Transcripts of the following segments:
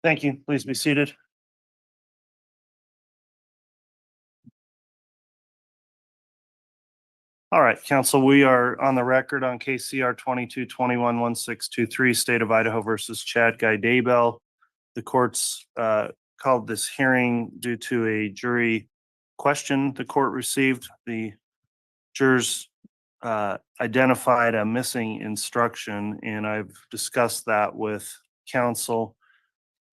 Thank you. Please be seated. All right, council, we are on the record on KCR 22211623, State of Idaho versus Chad Guy Daybell. The courts called this hearing due to a jury question the court received. The jurors identified a missing instruction, and I've discussed that with counsel.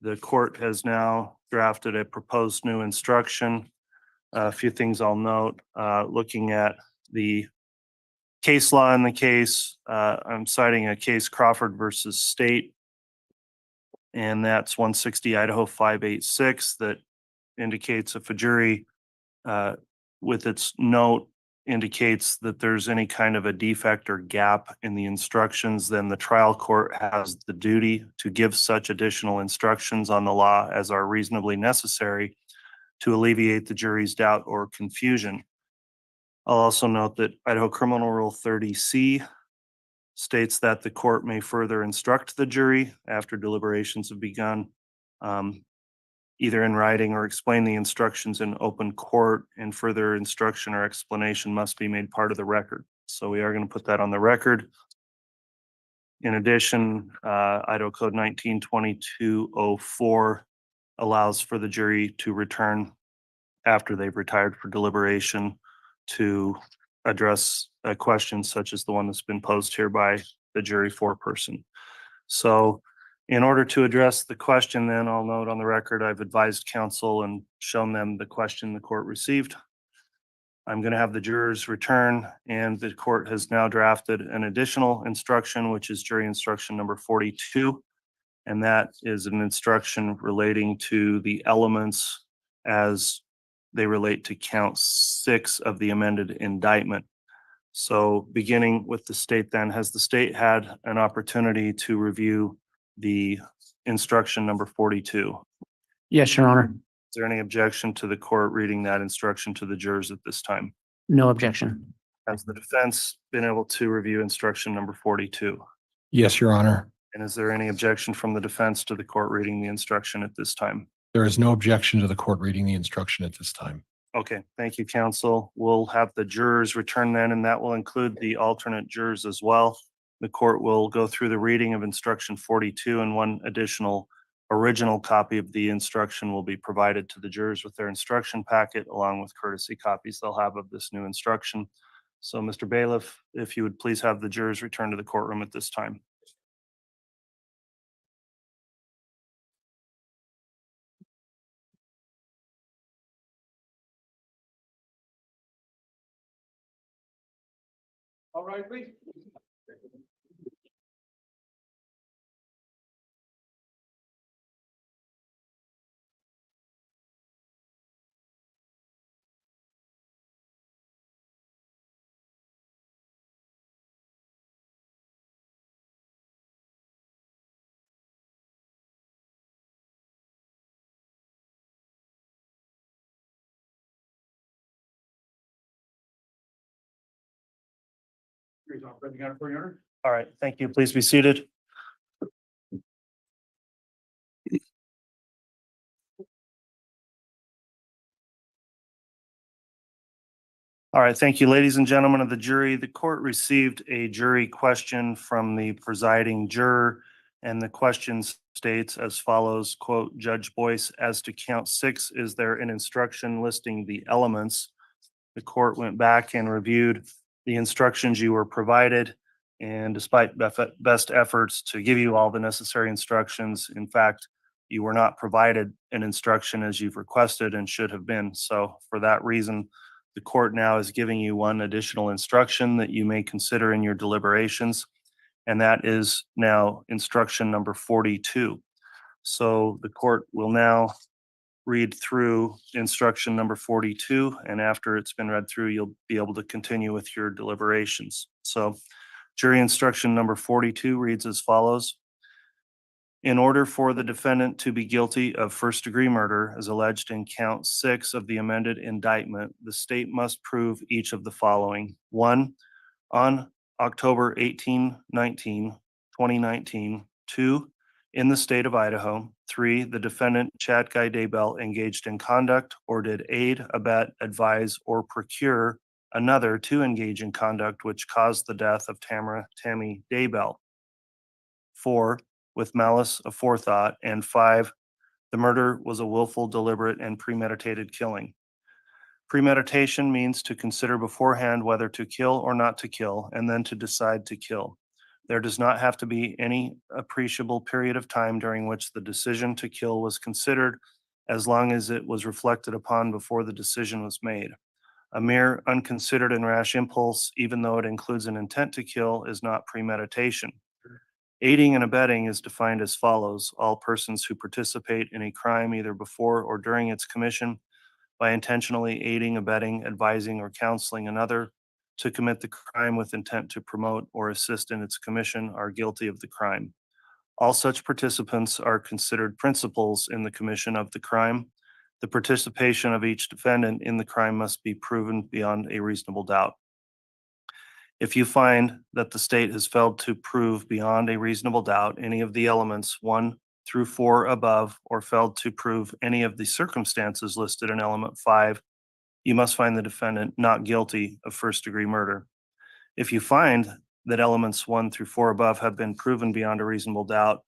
The court has now drafted a proposed new instruction. A few things I'll note, looking at the case law in the case, I'm citing a case Crawford versus State, and that's 160 Idaho 586 that indicates if a jury with its note indicates that there's any kind of a defect or gap in the instructions, then the trial court has the duty to give such additional instructions on the law as are reasonably necessary to alleviate the jury's doubt or confusion. I'll also note that Idaho Criminal Rule 30C states that the court may further instruct the jury after deliberations have begun, either in writing or explain the instructions in open court, and further instruction or explanation must be made part of the record. So we are going to put that on the record. In addition, Idaho Code 192204 allows for the jury to return after they've retired for deliberation to address a question such as the one that's been posed here by the jury foreperson. So in order to address the question, then I'll note on the record, I've advised counsel and shown them the question the court received. I'm going to have the jurors return, and the court has now drafted an additional instruction, which is jury instruction number 42. And that is an instruction relating to the elements as they relate to count 6 of the amended indictment. So beginning with the state then, has the state had an opportunity to review the instruction number 42? Yes, Your Honor. Is there any objection to the court reading that instruction to the jurors at this time? No objection. Has the defense been able to review instruction number 42? Yes, Your Honor. And is there any objection from the defense to the court reading the instruction at this time? There is no objection to the court reading the instruction at this time. Okay, thank you, counsel. We'll have the jurors return then, and that will include the alternate jurors as well. The court will go through the reading of instruction 42, and one additional original copy of the instruction will be provided to the jurors with their instruction packet, along with courtesy copies they'll have of this new instruction. So, Mr. Bailiff, if you would please have the jurors return to the courtroom at this time. All right, please. All right, thank you. Please be seated. All right, thank you, ladies and gentlemen of the jury. The court received a jury question from the presiding juror, and the question states as follows, quote, Judge Boyce, as to count 6, is there an instruction listing the elements? The court went back and reviewed the instructions you were provided, and despite best efforts to give you all the necessary instructions, in fact, you were not provided an instruction as you've requested and should have been. So for that reason, the court now is giving you one additional instruction that you may consider in your deliberations, and that is now instruction number 42. So the court will now read through instruction number 42, and after it's been read through, you'll be able to continue with your deliberations. So jury instruction number 42 reads as follows. In order for the defendant to be guilty of first-degree murder as alleged in count 6 of the amended indictment, the state must prove each of the following. 1, on October 18, 2019. 2, in the state of Idaho. 3, the defendant, Chad Guy Daybell, engaged in conduct or did aid, abet, advise, or procure another to engage in conduct which caused the death of Tammy Daybell. 4, with malice aforethought. And 5, the murder was a willful, deliberate, and premeditated killing. Premeditation means to consider beforehand whether to kill or not to kill, and then to decide to kill. There does not have to be any appreciable period of time during which the decision to kill was considered, as long as it was reflected upon before the decision was made. A mere unconsidered and rash impulse, even though it includes an intent to kill, is not premeditation. Aiding and abetting is defined as follows: all persons who participate in a crime either before or during its commission by intentionally aiding, abetting, advising, or counseling another to commit the crime with intent to promote or assist in its commission are guilty of the crime. All such participants are considered principals in the commission of the crime. The participation of each defendant in the crime must be proven beyond a reasonable doubt. If you find that the state has failed to prove beyond a reasonable doubt any of the elements 1 through 4 above, or failed to prove any of the circumstances listed in element 5, you must find the defendant not guilty of first-degree murder. If you find that elements 1 through 4 above have been proven beyond a reasonable doubt,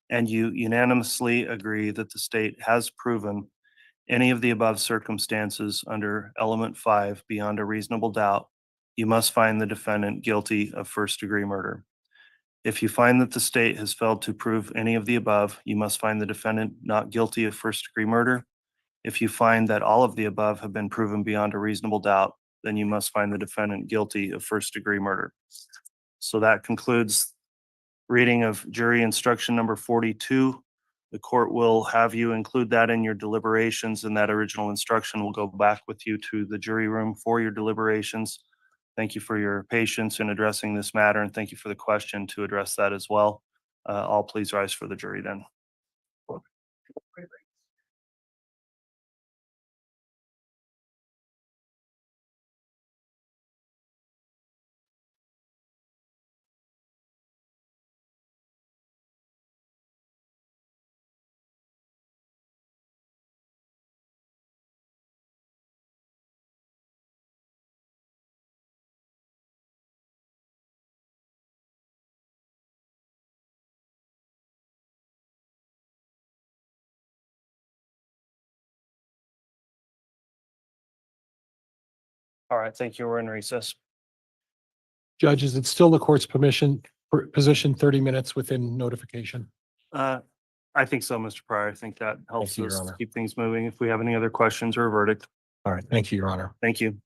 and you unanimously agree that the state has proven any of the above circumstances under element 5 beyond a reasonable doubt, you must find the defendant guilty of first-degree murder. If you find that the state has failed to prove any of the above, you must find the defendant not guilty of first-degree murder. If you find that all of the above have been proven beyond a reasonable doubt, then you must find the defendant guilty of first-degree murder. So that concludes reading of jury instruction number 42. The court will have you include that in your deliberations, and that original instruction will go back with you to the jury room for your deliberations. Thank you for your patience in addressing this matter, and thank you for the question to address that as well. All please rise for the jury then. All right, thank you. We're in recess. Judge, is it still the court's position 30 minutes within notification? I think so, Mr. Pryor. I think that helps you, Your us Honor. keep things moving. If we have any other questions or a verdict. All right. Thank you, Your Honor. Thank you.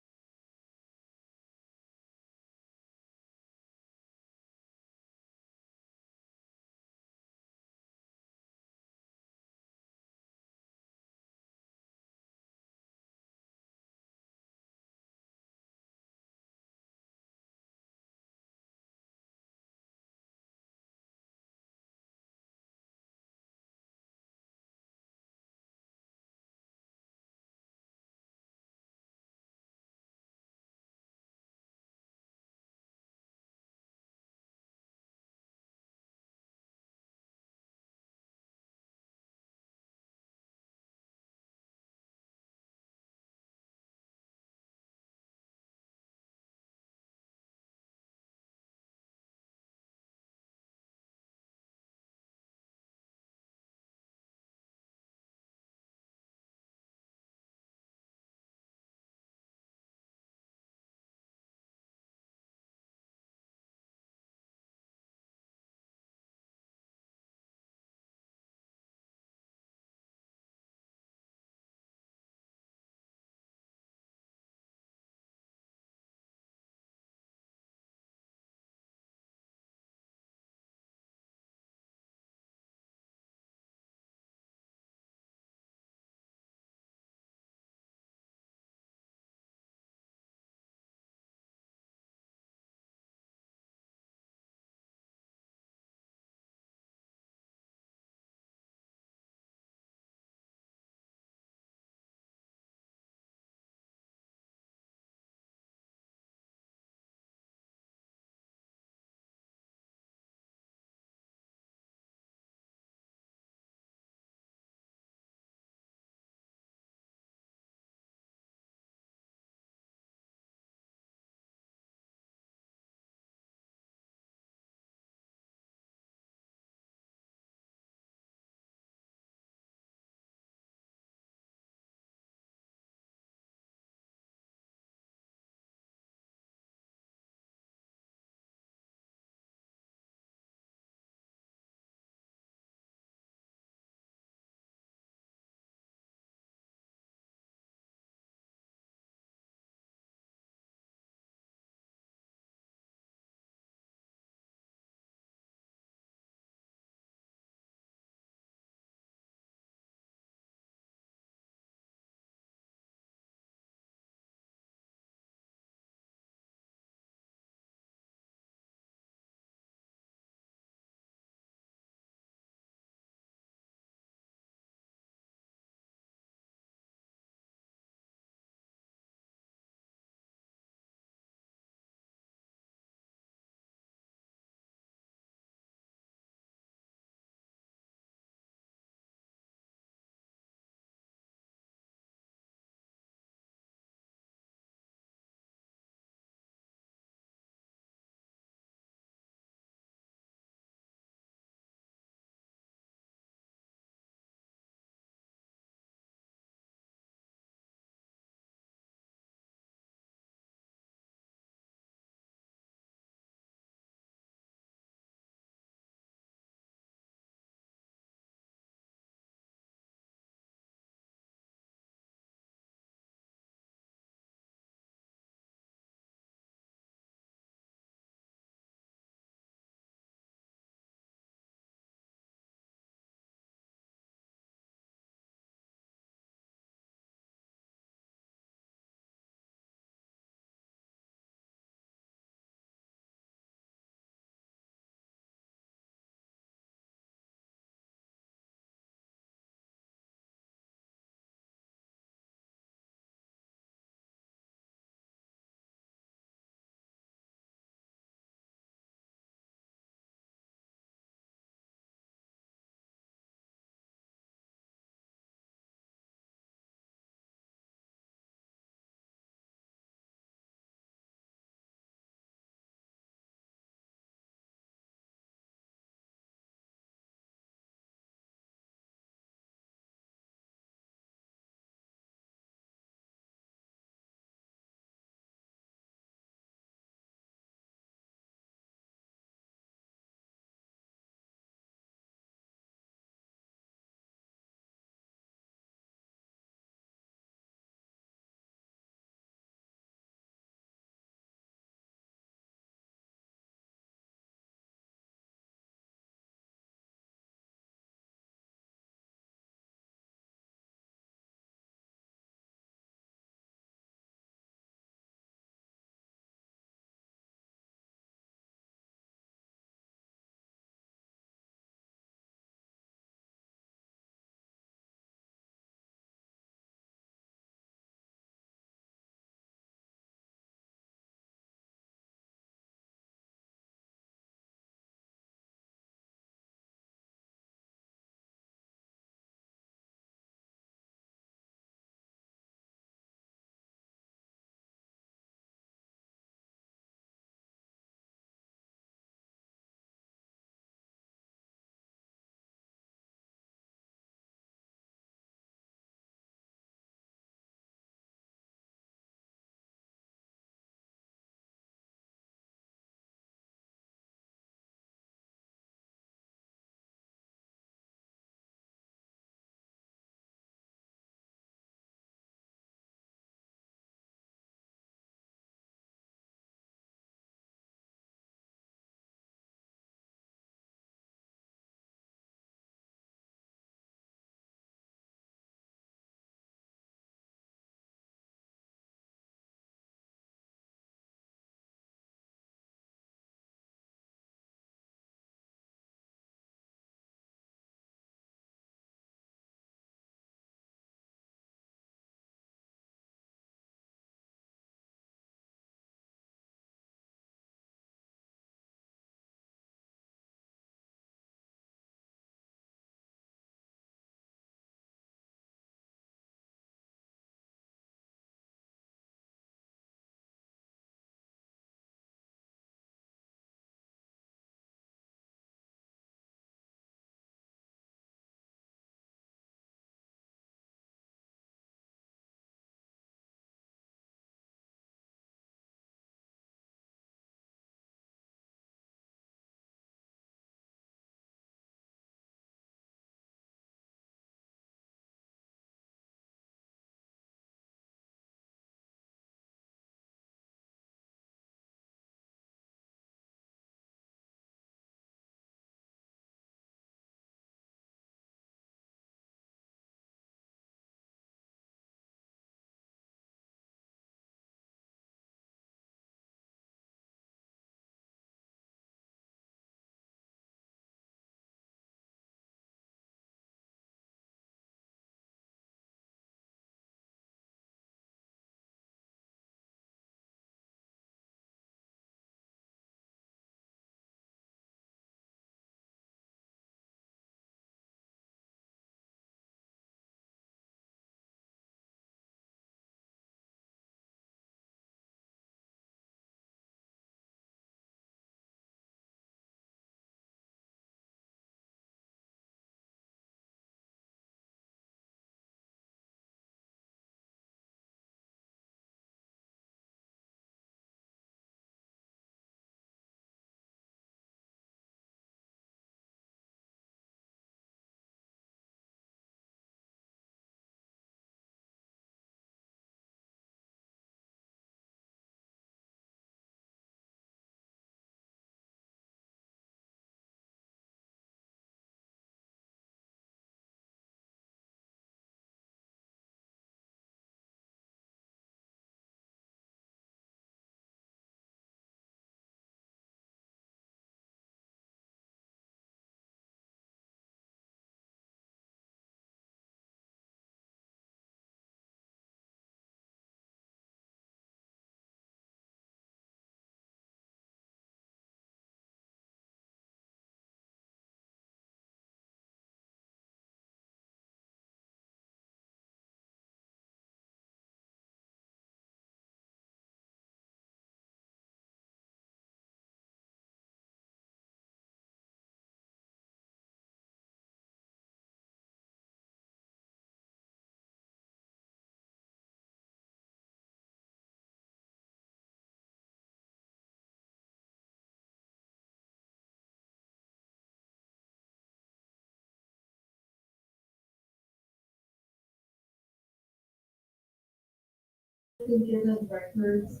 given records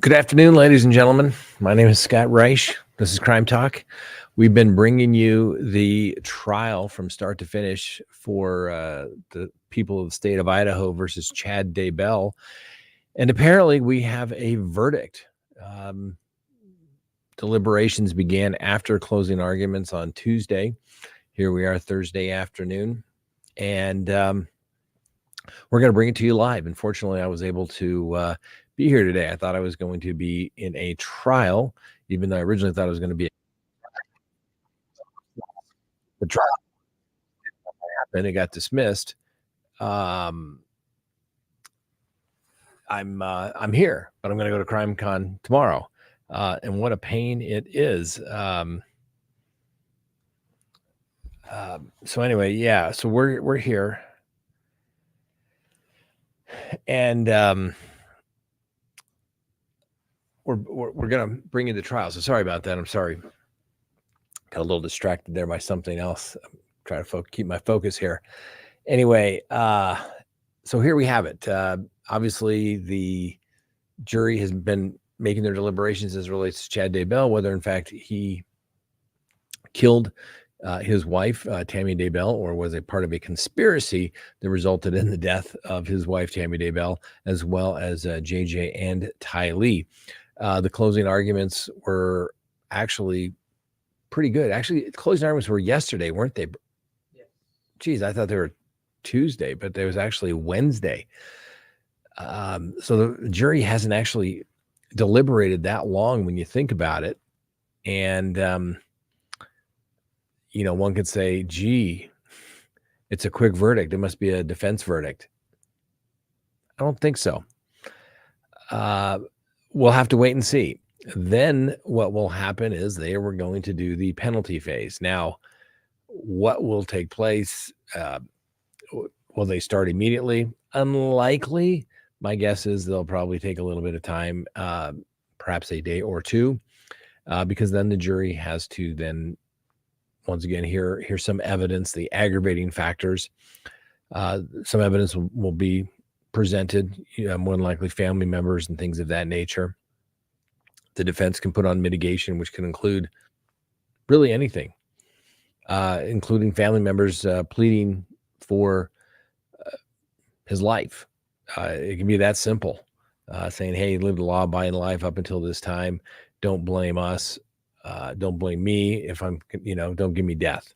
Good afternoon, ladies and gentlemen. My name is Scott Reich. This is Crime Talk. We've been bringing you the trial from start to finish for the people of the state of Idaho versus Chad Daybell. And apparently we have a verdict. Deliberations began after closing arguments on Tuesday. Here we are Thursday afternoon. And we're going to bring it to you live. Unfortunately, I was able to be here today. I thought I was going to be in a trial, even though I originally thought it was going to be the trial. Then it got dismissed. I'm here, but I'm going to go to CrimeCon tomorrow. And what a pain it is. So anyway, yeah. So we're here, and we're gonna bring you the trial. So sorry about that. I'm sorry. Got a little distracted there by something else. I'm trying to keep my focus here. Anyway, so here we have it. Obviously, the jury has been making their deliberations as it relates to Chad Daybell, whether in fact he killed his wife, Tammy Daybell, or was a part of a conspiracy that resulted in the death of his wife, Tammy Daybell, as well as JJ and Tylee. The closing arguments were actually pretty good. Actually, closing arguments were yesterday, weren't they? Yes. Geez, I thought they were Tuesday, but there was actually Wednesday. So the jury hasn't actually deliberated that long when you think about it. And, one could say, gee, it's a quick verdict. It must be a defense verdict. I don't think so. We'll have to wait and see. Then what will happen is they were going to do the penalty phase. Now, what will take place? Will they start immediately? Unlikely. My guess is they'll probably take a little bit of time, perhaps a day or two, because then the jury has to then, once again, hear some evidence, the aggravating factors. Some evidence will be presented, more than likely family members and things of that nature. The defense can put on mitigation, which can include really anything, including family members pleading for his life. It can be that simple, saying, hey, live the law-abiding life up until this time. Don't blame us. Don't blame me if I'm, don't give me death.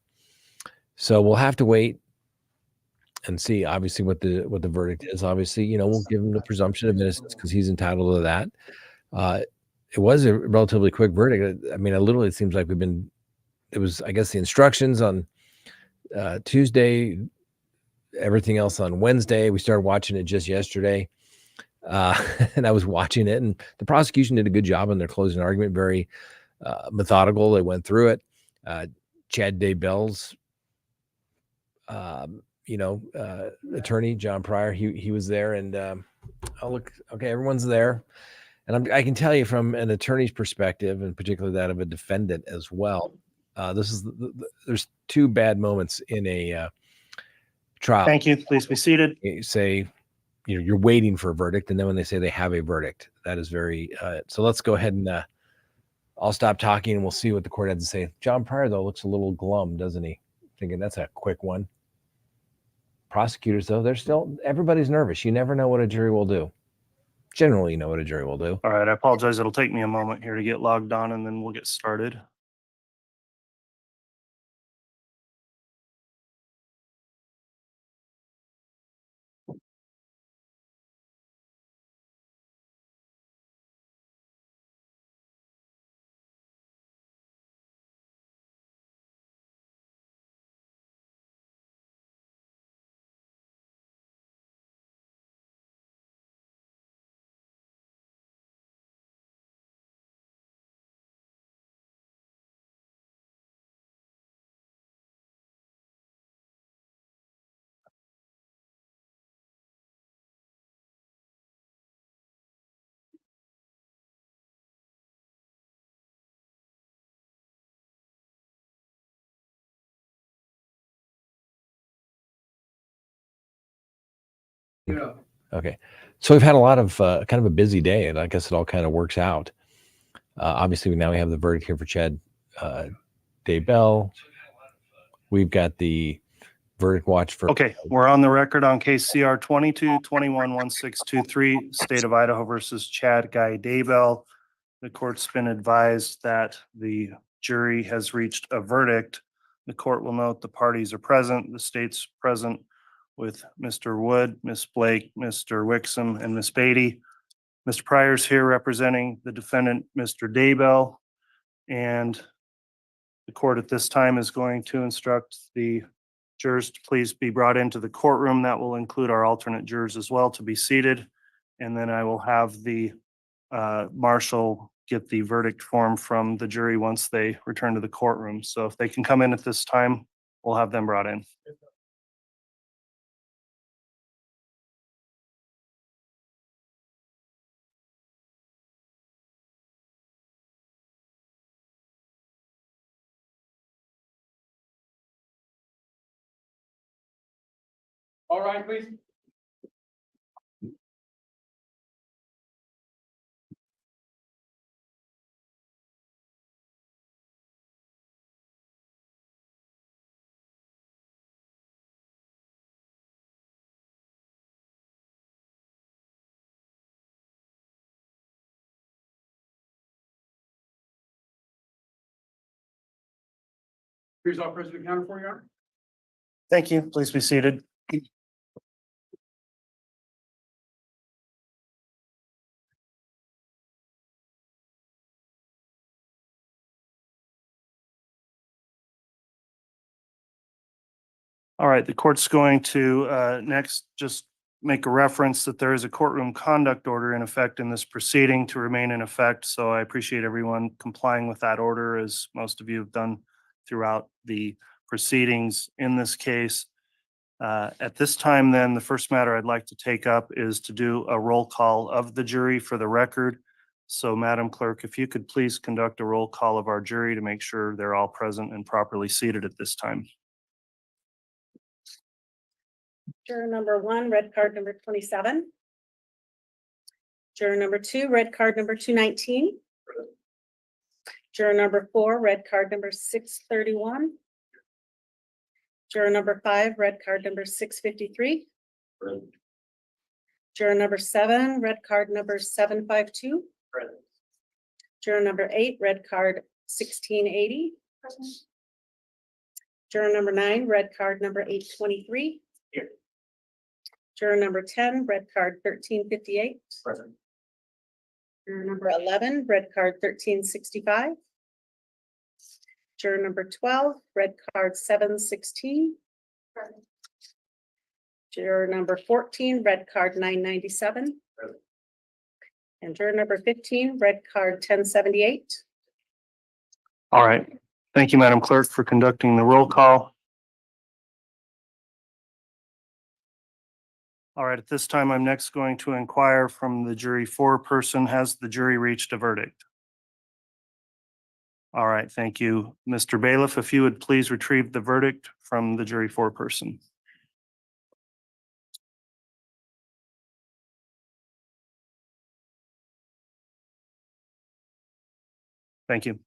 So we'll have to wait and see, obviously, what the verdict is. Obviously, we'll give him the presumption of innocence because he's entitled to that. It was a relatively quick verdict. I mean, it seems like it was, I guess, the instructions on Tuesday, everything else on Wednesday. We started watching it just yesterday. And I was watching it, and the prosecution did a good job on their closing argument. Very methodical. They went through it. Chad Daybell's, attorney, John Pryor, he was there, and oh, look, okay, everyone's there. And I can tell you from an attorney's perspective, and particularly that of a defendant as well, there's two bad moments in a trial. Thank you. Please be seated. You say, you're waiting for a verdict, and then when they say they have a verdict, that is very. So let's go ahead and I'll stop talking, and we'll see what the court had to say. John Pryor, though, looks a little glum, doesn't he? Thinking that's a quick one. Prosecutors, though, everybody's nervous. You never know what a jury will do. Generally, you know what a jury will do. All right. I apologize. It'll take me a moment here to get logged on, and then we'll get started. Okay. So we've had a lot of kind of a busy day, and I guess it all kind of works out. Obviously, now we have the verdict here for Chad Daybell. We've got the verdict watch for. Okay, we're on the record on case CR 22-21-1623, State of Idaho versus Chad Guy Daybell. The court's been advised that the jury has reached a verdict. The court will note the parties are present, the state's present with Mr. Wood, Ms. Blake, Mr. Wixom, and Ms. Beatty. Mr. Pryor's here representing the defendant, Mr. Daybell. And the court at this time is going to instruct the jurors to please be brought into the courtroom. That will include our alternate jurors as well to be seated. And then I will have the marshal get the verdict form from the jury once they return to the courtroom. So if they can come in at this time, we'll have them brought in. All right, please. Here's our President Counter for you, Your Honor. Thank you. Please be seated. All right, the court's going to next just make a reference that there is a courtroom conduct order in effect in this proceeding to remain in effect. So I appreciate everyone complying with that order, as most of you have done throughout the proceedings in this case. At this time, then, the first matter I'd like to take up is to do a roll call of the jury for the record. So, Madam Clerk, if you could please conduct a roll call of our jury to make sure they're all present and properly seated at this time. Juror number 1, red card number 27. Juror number 2, red card number 219. Juror number 4, red card number 631. Juror number 5, red card number 653. Juror number 7, red card number 752. Juror number 8, red card 1680. Juror number 9, red card number 823. Juror number 10, red card 1358. Juror number 11, red card 1365. Juror number 12, red card 716. Juror number 14, red card 997. And juror number 15, red card 1078. All right. Thank you, Madam Clerk, for conducting the roll call. All right, at this time, I'm next going to inquire from the jury foreperson. Has the jury reached a verdict? All right, thank you. Mr. Bailiff, if you would please retrieve the verdict from the jury foreperson. Thank you.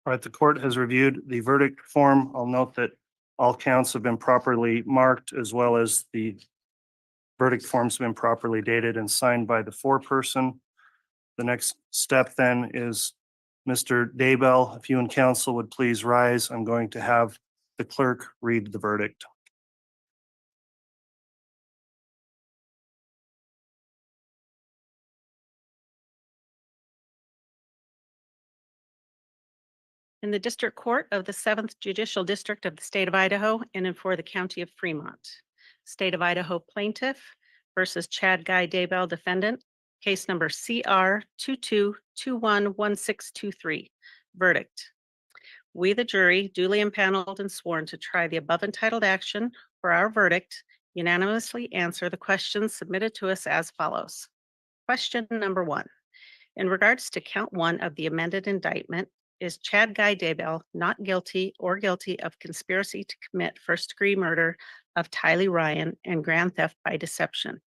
All right, the court has reviewed the verdict form. I'll note that all counts have been properly marked, as well as the verdict form's been properly dated and signed by the foreperson. The next step then is Mr. Daybell, if you and counsel would please rise. I'm going to have the clerk read the verdict. In the District Court of the 7th Judicial District of the State of Idaho and for the County of Fremont. State of Idaho plaintiff versus Chad Guy Daybell defendant. Case number CR 22211623. Verdict. We, the jury, duly impaneled and sworn to try the above entitled action for our verdict unanimously answer the questions submitted to us as follows. Question number 1. In regards to count 1 of the amended indictment, is Chad Guy Daybell not guilty or guilty of conspiracy to commit first-degree murder of Tylee Ryan and grand theft by deception?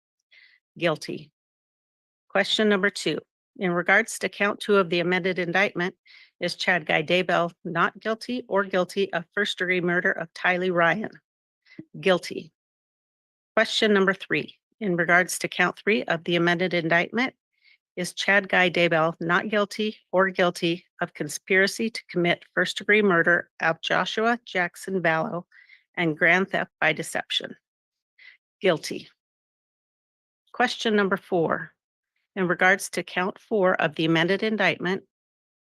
Guilty. Question number 2. In regards to count 2 of the amended indictment, is Chad Guy Daybell not guilty or guilty of first-degree murder of Tylee Ryan? Guilty. Question number 3. In regards to count 3 of the amended indictment, is Chad Guy Daybell not guilty or guilty of conspiracy to commit first-degree murder of Joshua Jackson Vallow and grand theft by deception? Guilty. Question number 4. In regards to count 4 of the amended indictment,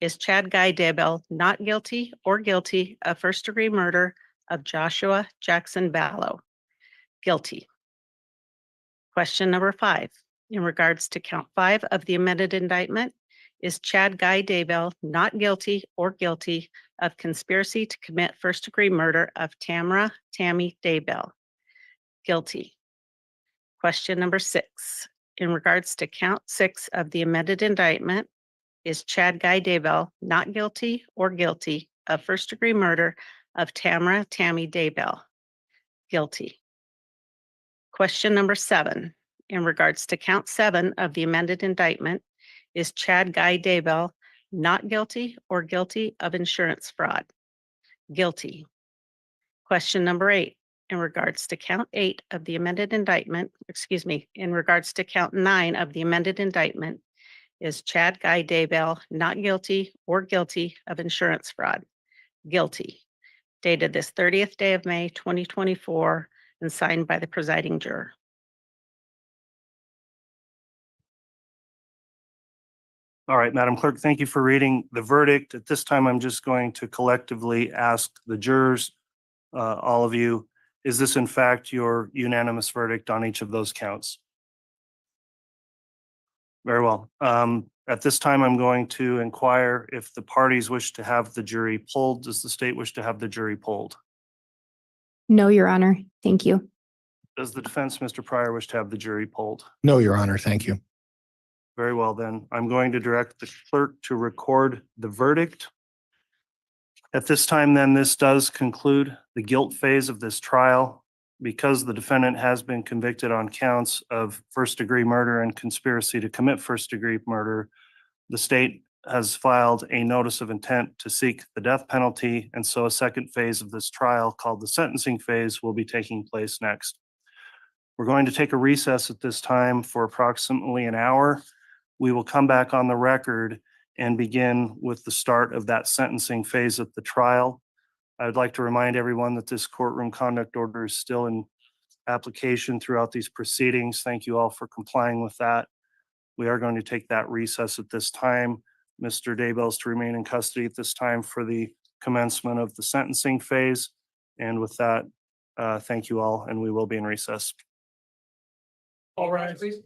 is Chad Guy Daybell not guilty or guilty of first-degree murder of Joshua Jackson Vallow? Guilty. Question number 5. In regards to count 5 of the amended indictment, is Chad Guy Daybell not guilty or guilty of conspiracy to commit first-degree murder of Tammy Daybell? Guilty. Question number 6. In regards to count 6 of the amended indictment, is Chad Guy Daybell not guilty or guilty of first-degree murder of Tammy Daybell? Guilty. Question number 7. In regards to count 7 of the amended indictment, is Chad Guy Daybell not guilty or guilty of insurance fraud? Guilty. Question number 8. In regards to count 8 of the amended indictment, in regards to count 9 of the amended indictment, is Chad Guy Daybell not guilty or guilty of insurance fraud? Guilty. Dated this 30th day of May, 2024, and signed by the presiding juror. All right, Madam Clerk, thank you for reading the verdict. At this time, I'm just going to collectively ask the jurors, all of you, is this in fact your unanimous verdict on each of those counts? Very well. At this time, I'm going to inquire if the parties wish to have the jury polled. Does the state wish to have the jury polled? No, Your Honor. Thank you. Does the defense, Mr. Pryor, wish to have the jury polled? No, Your Honor. Thank you. Very well, then. I'm going to direct the clerk to record the verdict. At this time, then, this does conclude the guilt phase of this trial. Because the defendant has been convicted on counts of first-degree murder and conspiracy to commit first-degree murder, the state has filed a notice of intent to seek the death penalty, and so a second phase of this trial, called the sentencing phase, will be taking place next. We're going to take a recess at this time for approximately an hour. We will come back on the record and begin with the start of that sentencing phase of the trial. I would like to remind everyone that this courtroom conduct order is still in application throughout these proceedings. Thank you all for complying with that. We are going to take that recess at this time. Mr. Daybell is to remain in custody at this time for the commencement of the sentencing phase. And with that, thank you all, and we will be in recess. All right, please.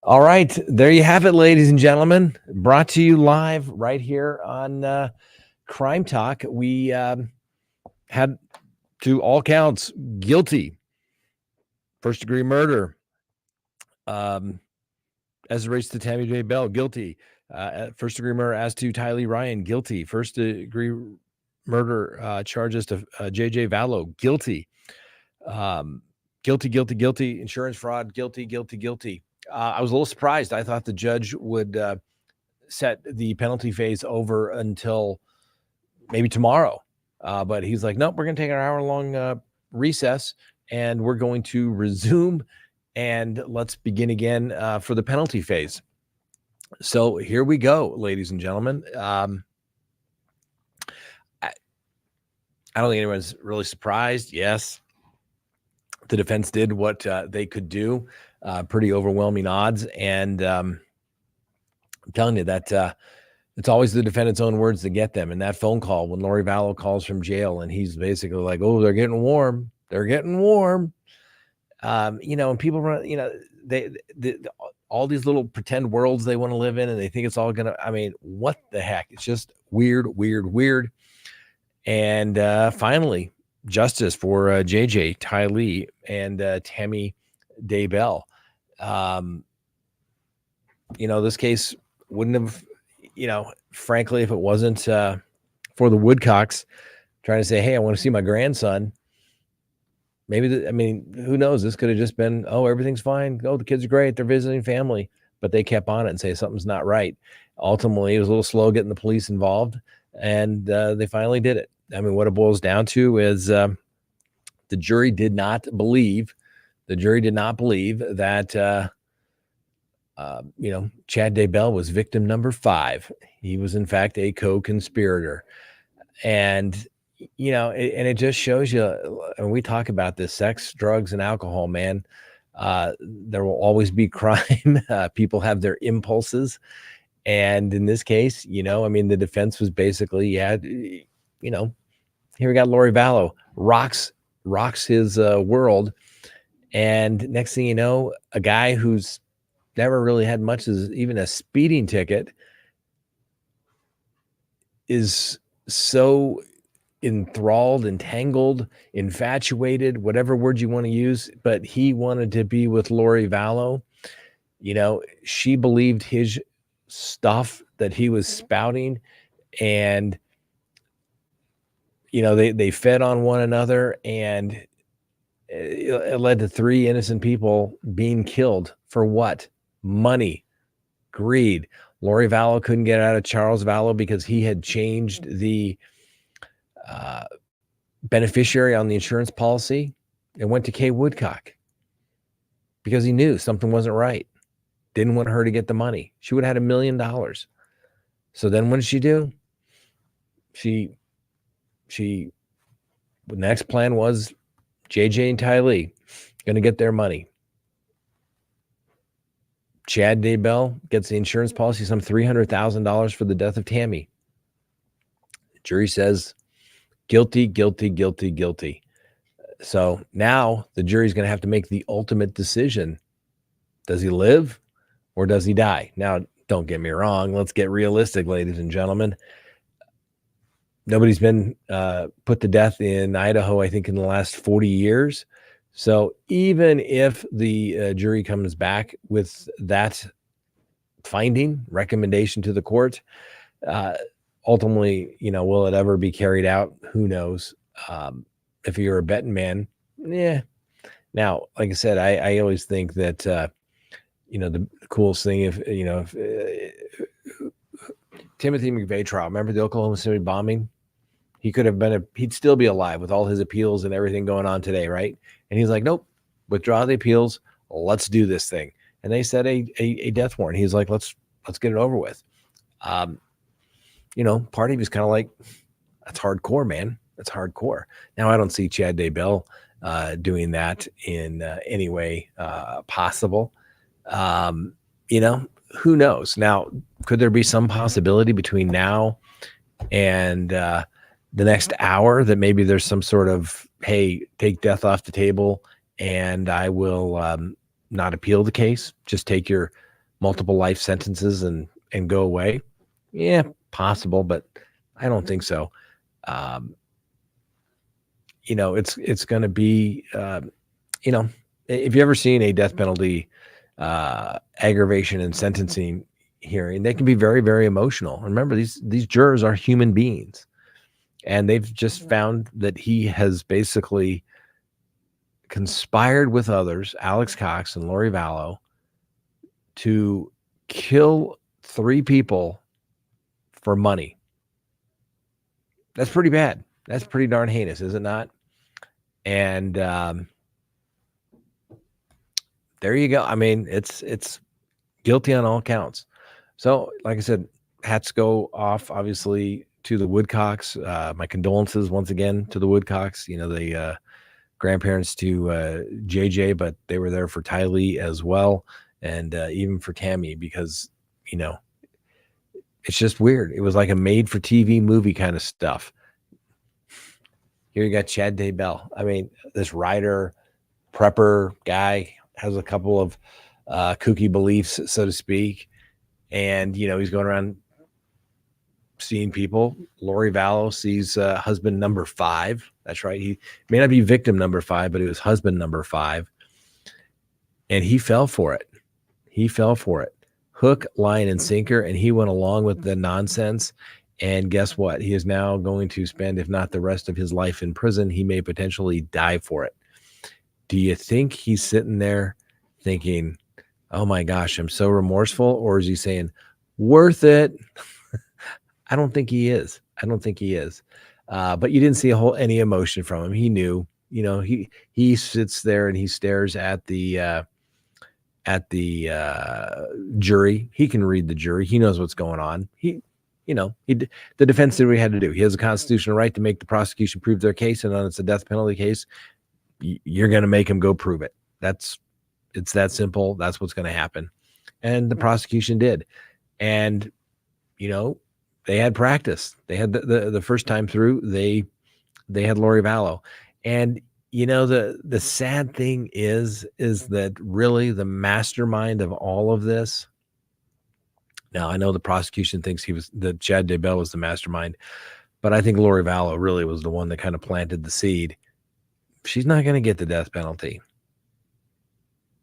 All right, there you have it, ladies and gentlemen. Brought to you live right here on Crime Talk. We had, to all counts, guilty, first-degree murder. As it relates to Tammy Daybell, guilty. First-degree murder as to Tylee Ryan, guilty. First-degree murder charges to JJ Vallow, guilty. Guilty. Insurance fraud, guilty. I was a little surprised. I thought the judge would set the penalty phase over until maybe tomorrow. But he's like, nope, we're going to take an hour-long recess, and we're going to resume And let's begin again for the penalty phase. So here we go, ladies and gentlemen. I don't think anyone's really surprised. Yes, the defense did what they could do, pretty overwhelming odds. And I'm telling you that it's always the defendant's own words that get them. And that phone call when Lori Vallow calls from jail and he's basically like, oh, they're getting warm. They're getting warm. And people run, all these little pretend worlds they want to live in and they think it's all going to, what the heck? It's just weird. And finally, justice for JJ, Tylee, and Tammy Daybell. This case wouldn't have, frankly, if it wasn't for the Woodcocks trying to say, hey, I want to see my grandson. Maybe, who knows? This could have just been, oh, everything's fine. Oh, the kids are great. They're visiting family. But they kept on it and say something's not right. Ultimately, it was a little slow getting the police involved. And they finally did it. What it boils down to is the jury did not believe that, Chad Daybell was victim number 5. He was, in fact, a co-conspirator. And, it just shows you, and we talk about this, sex, drugs, and alcohol, man. There will always be crime. People have their impulses. And in this case, the defense was basically, here we got Lori Vallow, rocks his world. And next thing you know, a guy who's never really had much as even a speeding ticket is so enthralled, entangled, infatuated, whatever word you want to use, but he wanted to be with Lori Vallow. She believed his stuff that he was spouting, and they fed on one another, and it led to 3 innocent people being killed for what? Money, greed. Lori Vallow couldn't get out of Charles Vallow because he had changed the beneficiary on the insurance policy and went to Kay Woodcock because he knew something wasn't right. Didn't want her to get the money. She would have had $1 million. So then what did she do? The next plan was JJ and Tylee going to get their money. Chad Daybell gets the insurance policy, some $300,000 for the death of Tammy. The jury says guilty, guilty, guilty, guilty. So now the jury's going to have to make the ultimate decision. Does he live or does he die? Now, don't get me wrong. Let's get realistic, ladies and gentlemen. Nobody's been put to death in Idaho, I think, in the last 40 years. So even if the jury comes back with that recommendation to the court, ultimately, will it ever be carried out? Who knows? If you're a betting man, yeah. Now, like I said, I always think that, the coolest thing, if Timothy McVeigh trial, remember the Oklahoma City bombing? He could have he'd still be alive with all his appeals and everything going on today, right? And he's like, nope, withdraw the appeals. Let's do this thing. And they said a death warrant. He's like, let's get it over with. Part of you is kind of like, that's hardcore, man. That's hardcore. Now, I don't see Chad Daybell doing that in any way possible. Who knows? Now, could there be some possibility between now and the next hour that maybe there's some sort of, hey, take death off the table and I will not appeal the case, just take your multiple life sentences and go away? Yeah, possible, but I don't think so. It's going to be, if you ever seen a death penalty aggravation and sentencing hearing, they can be very, very emotional. Remember, these jurors are human beings, and they've just found that he has basically conspired with others, Alex Cox and Lori Vallow, to kill 3 people for money. That's pretty bad. That's pretty darn heinous, is it not? And there you go. I mean, it's guilty on all counts. So, like I said, hats go off, obviously, to the Woodcocks. My condolences once again to the Woodcocks. You know, the grandparents to JJ, but they were there for Tylee as well, and even for Tammy, because, you know, it's just weird. It was like a made-for-TV movie kind of stuff. Here you got Chad Daybell. I mean, this writer, prepper guy has a couple of kooky beliefs, so to speak. And, you know, he's going around seeing people. Lori Vallow sees husband number 5. That's right. He may not be victim number 5, but he was husband number 5. And he fell for it. He fell for it. Hook, line, and sinker. And he went along with the nonsense. And guess what? He is now going to spend, if not the rest of his life in prison, he may potentially die for it. Do you think he's sitting there thinking, oh my gosh, I'm so remorseful? Or is he saying, worth it? I don't think he is. I don't think he is. But you didn't see any emotion from him. He knew, you know, he sits there and he stares at the jury. He can read the jury. He knows what's going on. The defense did what he had to do. He has a constitutional right to make the prosecution prove their case. And then it's a death penalty case. You're going to make him go prove it. It's that simple. That's what's going to happen. And the prosecution did. And, you know, they had practice. They had the first time through, they had Lori Vallow. And, you know, the sad thing is that really the mastermind of all of this. Now, I know the prosecution thinks that Chad Daybell was the mastermind, but I think Lori Vallow really was the one that kind of planted the seed. She's not going to get the death penalty.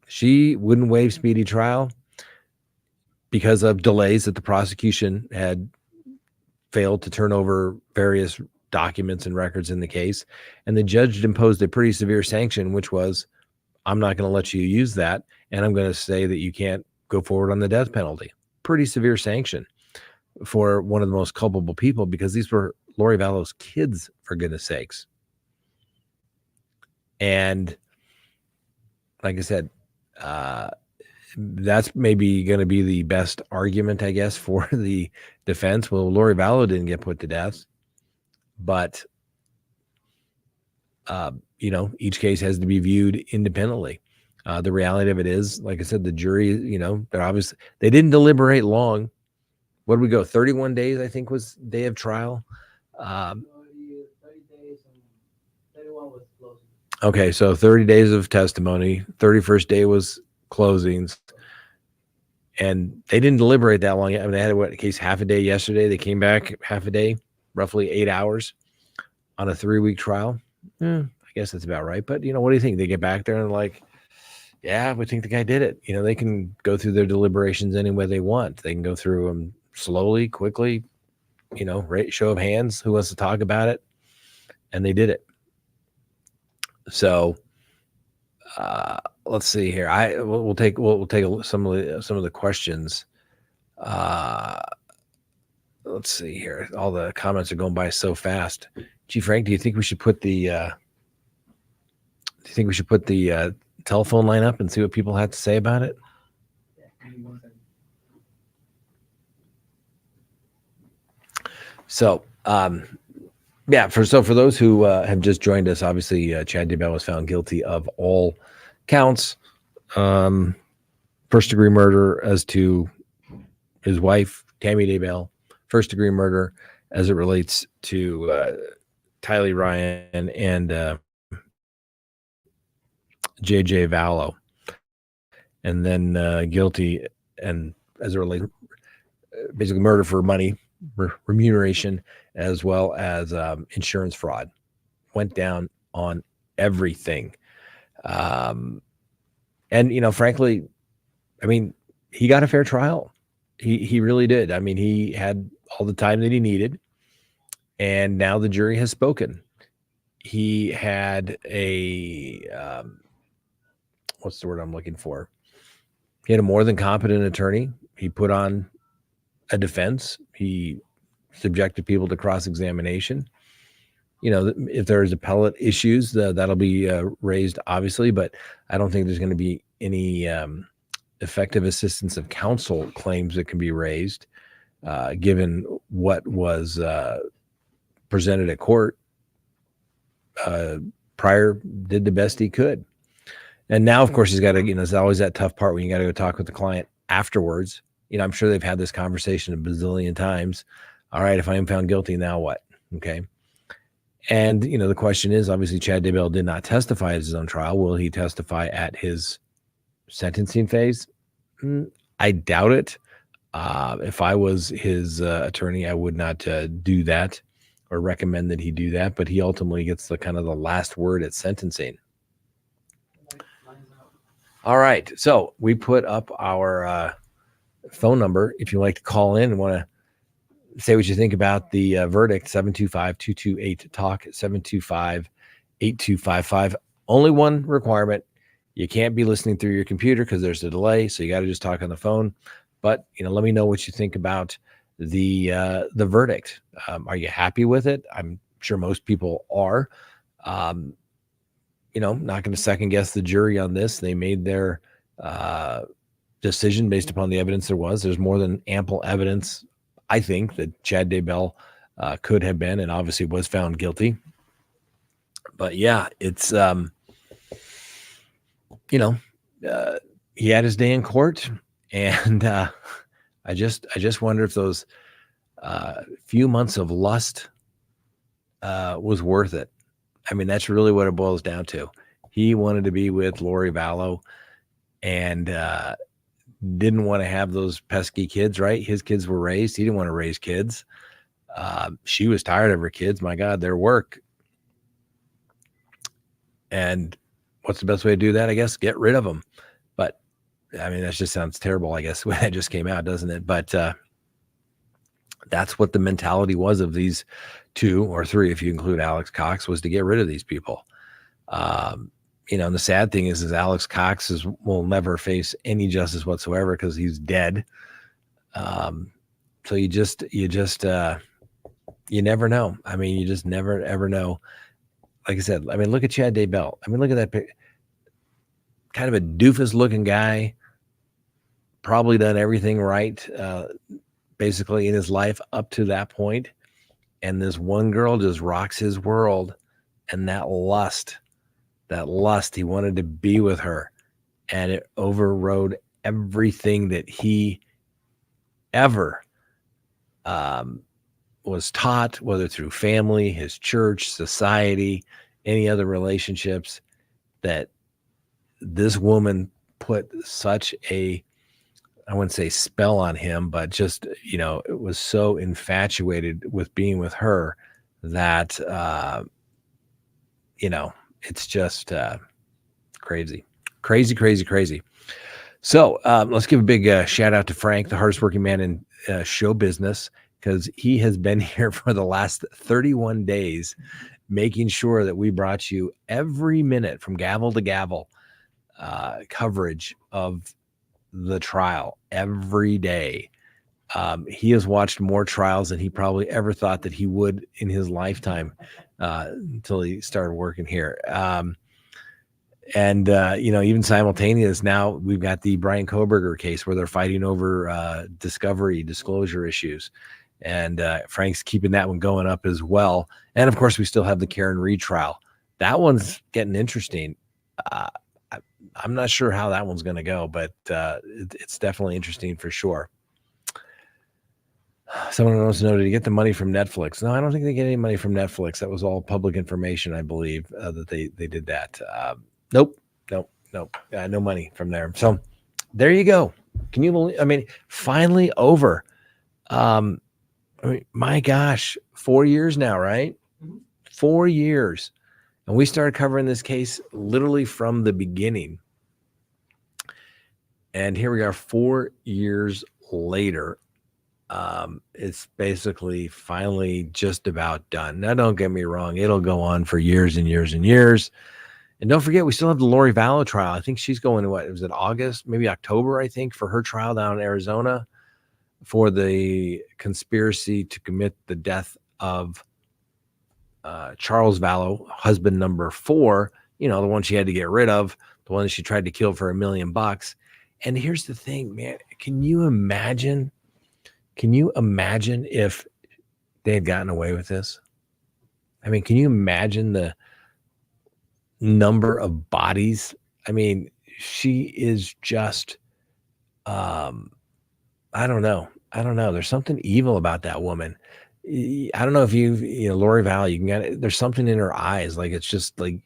She wouldn't waive speedy trial because of delays that the prosecution had failed to turn over various documents and records in the case. And the judge imposed a pretty severe sanction, which was, I'm not going to let you use that. And I'm going to say that you can't go forward on the death penalty. Pretty severe sanction for one of the most culpable people, because these were Lori Vallow's kids, for goodness sakes. And like I said, that's maybe going to be the best argument, I guess, for the defense. Well, Lori Vallow didn't get put to death, but you know, each case has to be viewed independently. The reality of it is, like I said, the jury, you know, they didn't deliberate long. What did we go? 31 days, I think, was day of trial. 30 days and 31 was closing. Okay, so 30 days of testimony. 31st day was closings. And they didn't deliberate that long. I mean, they had a case half a day yesterday. They came back half a day, roughly 8 hours on a 3-week trial. I guess that's about right. But, you know, what do you think? They get back there and like, yeah, we think the guy did it. You know, they can go through their deliberations any way they want. They can go through them slowly, quickly, you know, show of hands, who wants to talk about it. And they did it. So let's see here. We'll take some of the questions. Let's see here. All the comments are going by so fast. Gee, Frank, do you think we should put the telephone line up and see what people have to say about it? So, for those who have just joined us, obviously Chad Daybell was found guilty of all counts. First degree murder as to his wife, Tammy Daybell. First degree murder as it relates to Tylee Ryan and JJ Vallow. And then guilty and as it relates, basically murder for money, remuneration, as well as insurance fraud. Went down on everything. And, you know, frankly, I mean, he got a fair trial. He really did. I mean, he had all the time that he needed. And now the jury has spoken. He had a, what's the word I'm looking for? He had a more than competent attorney. He put on a defense. He subjected people to cross-examination. You know, if there's appellate issues, that'll be raised, obviously, but I don't think there's going to be any effective assistance of counsel claims that can be raised, given what was presented at court. Pryor did the best he could. And now, of course, he's got to, there's always that tough part when you got to go talk with the client afterwards. I'm sure they've had this conversation a bazillion times. All right, if I am found guilty, now what? Okay. And, the question is, obviously, Chad Daybell did not testify at his own trial. Will he testify at his sentencing phase? I doubt it. If I was his attorney, I would not do that or recommend that he do that. But he ultimately gets the kind of the last word at sentencing. All right. So we put up our phone number. If you'd like to call in and want to say what you think about the verdict, 725-228-TALK, 725-8255. Only one requirement. You can't be listening through your computer because there's a delay. So you got to just talk on the phone. But, let me know what you think about the verdict. Are you happy with it? I'm sure most people are. Not going to second guess the jury on this. They made their decision based upon the evidence there was. There's more than ample evidence, I think, that Chad Daybell could have been and obviously was found guilty. But yeah, it's, he had his day in court, and I just wonder if those few months of lust was worth it. I mean, that's really what it boils down to. He wanted to be with Lori Vallow and didn't want to have those pesky kids, right? His kids were raised. He didn't want to raise kids. She was tired of her kids. My God, their work. And what's the best way to do that? I guess get rid of them. But I mean, that just sounds terrible, I guess, when that just came out, doesn't it? But that's what the mentality was of these two or three, if you include Alex Cox, was to get rid of these people. And the sad thing is Alex Cox will never face any justice whatsoever because he's dead. So you never know. I mean, you just never, ever know. Like I said, I mean, look at Chad Daybell. I mean, look at that kind of a doofus looking guy, probably done everything right, basically in his life up to that point. And this one girl just rocks his world. And that lust, he wanted to be with her. And it overrode everything that he ever was taught, whether through family, his church, society, any other relationships, that this woman put such a, I wouldn't say spell on him, but just, it was so infatuated with being with her that, it's just crazy. So let's give a big shout out to Frank, the hardest working man in show business, because he has been here for the last 31 days, making sure that we brought you every minute from gavel to gavel coverage of the trial every day. He has watched more trials than he probably ever thought that he would in his lifetime until he started working here. Even simultaneous now, we've got the Brian Koberger case where they're fighting over disclosure issues. And Frank's keeping that one going up as well. And of course, we still have the Karen Reed trial. That one's getting interesting. I'm not sure how that one's going to go, but it's definitely interesting for sure. Someone wants to know, did he get the money from Netflix? No, I don't think they get any money from Netflix. That was all public information, I believe, that they did that. Nope. No money from there. So there you go. Can you believe, finally over. My gosh, 4 years now, right? 4 years. And we started covering this case literally from the beginning. And here we are 4 years later. It's basically finally just about done. Now, don't get me wrong. It'll go on for years and years and years. And don't forget, we still have the Lori Vallow trial. I think she's going to was it August, maybe October, I think, for her trial down in Arizona for the conspiracy to commit the death of Charles Vallow, husband number 4, the one she had to get rid of, the one that she tried to kill for $1 million. And here's the thing, man. Can you imagine if they had gotten away with this? I mean, can you imagine the number of bodies? I mean, she is just, I don't know. There's something evil about that woman. I don't know if Lori Vallow, you can get it. There's something in her eyes. Like, it's just like,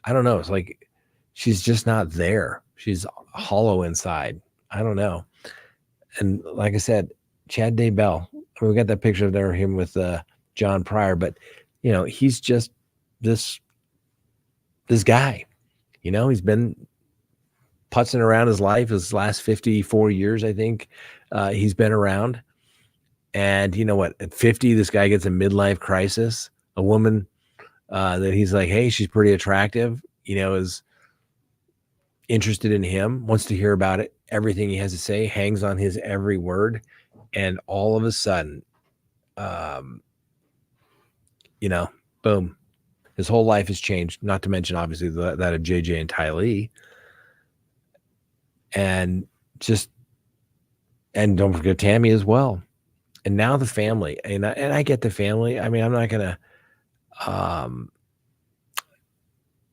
I don't know. It's like, she's just not there. She's hollow inside. I don't know. And like I said, Chad Daybell, we got that picture of him with John Pryor, but he's just this guy. He's been putzing around his life, his last 54 years, I think. He's been around. And you know what? At 50, this guy gets a midlife crisis. A woman that he's like, hey, she's pretty attractive, is interested in him, wants to hear about it. Everything he has to say, hangs on his every word. And all of a sudden, boom, his whole life has changed. Not to mention, obviously, that of JJ and Tylee. And don't forget Tammy as well. And now the family. And I get the family. I mean, I'm not going to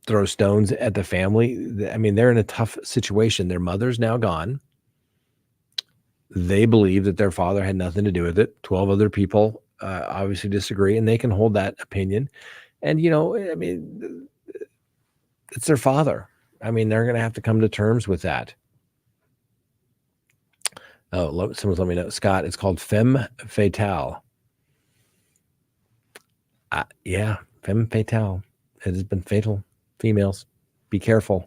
throw stones at the family. I mean, they're in a tough situation. Their mother's now gone. They believe that their father had nothing to do with it. 12 other people obviously disagree, and they can hold that opinion. And, I mean, it's their father. I mean, they're going to have to come to terms with that. Oh, someone's let me know. Scott, it's called femme fatale. Yeah, femme fatale. It has been fatal. Females, be careful.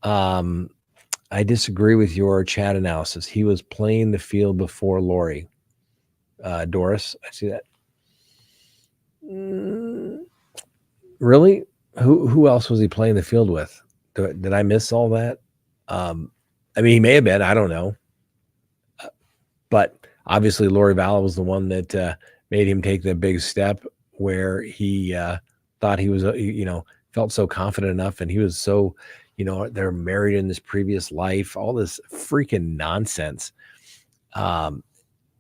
I disagree with your chat analysis. He was playing the field before Lori. Doris, I see that. Really? Who else was he playing the field with? Did I miss all that? I mean, he may have been. I don't know. But obviously, Lori Vallow was the one that made him take the big step where he thought he was, felt so confident enough, and he was so, they're married in this previous life, all this freaking nonsense. I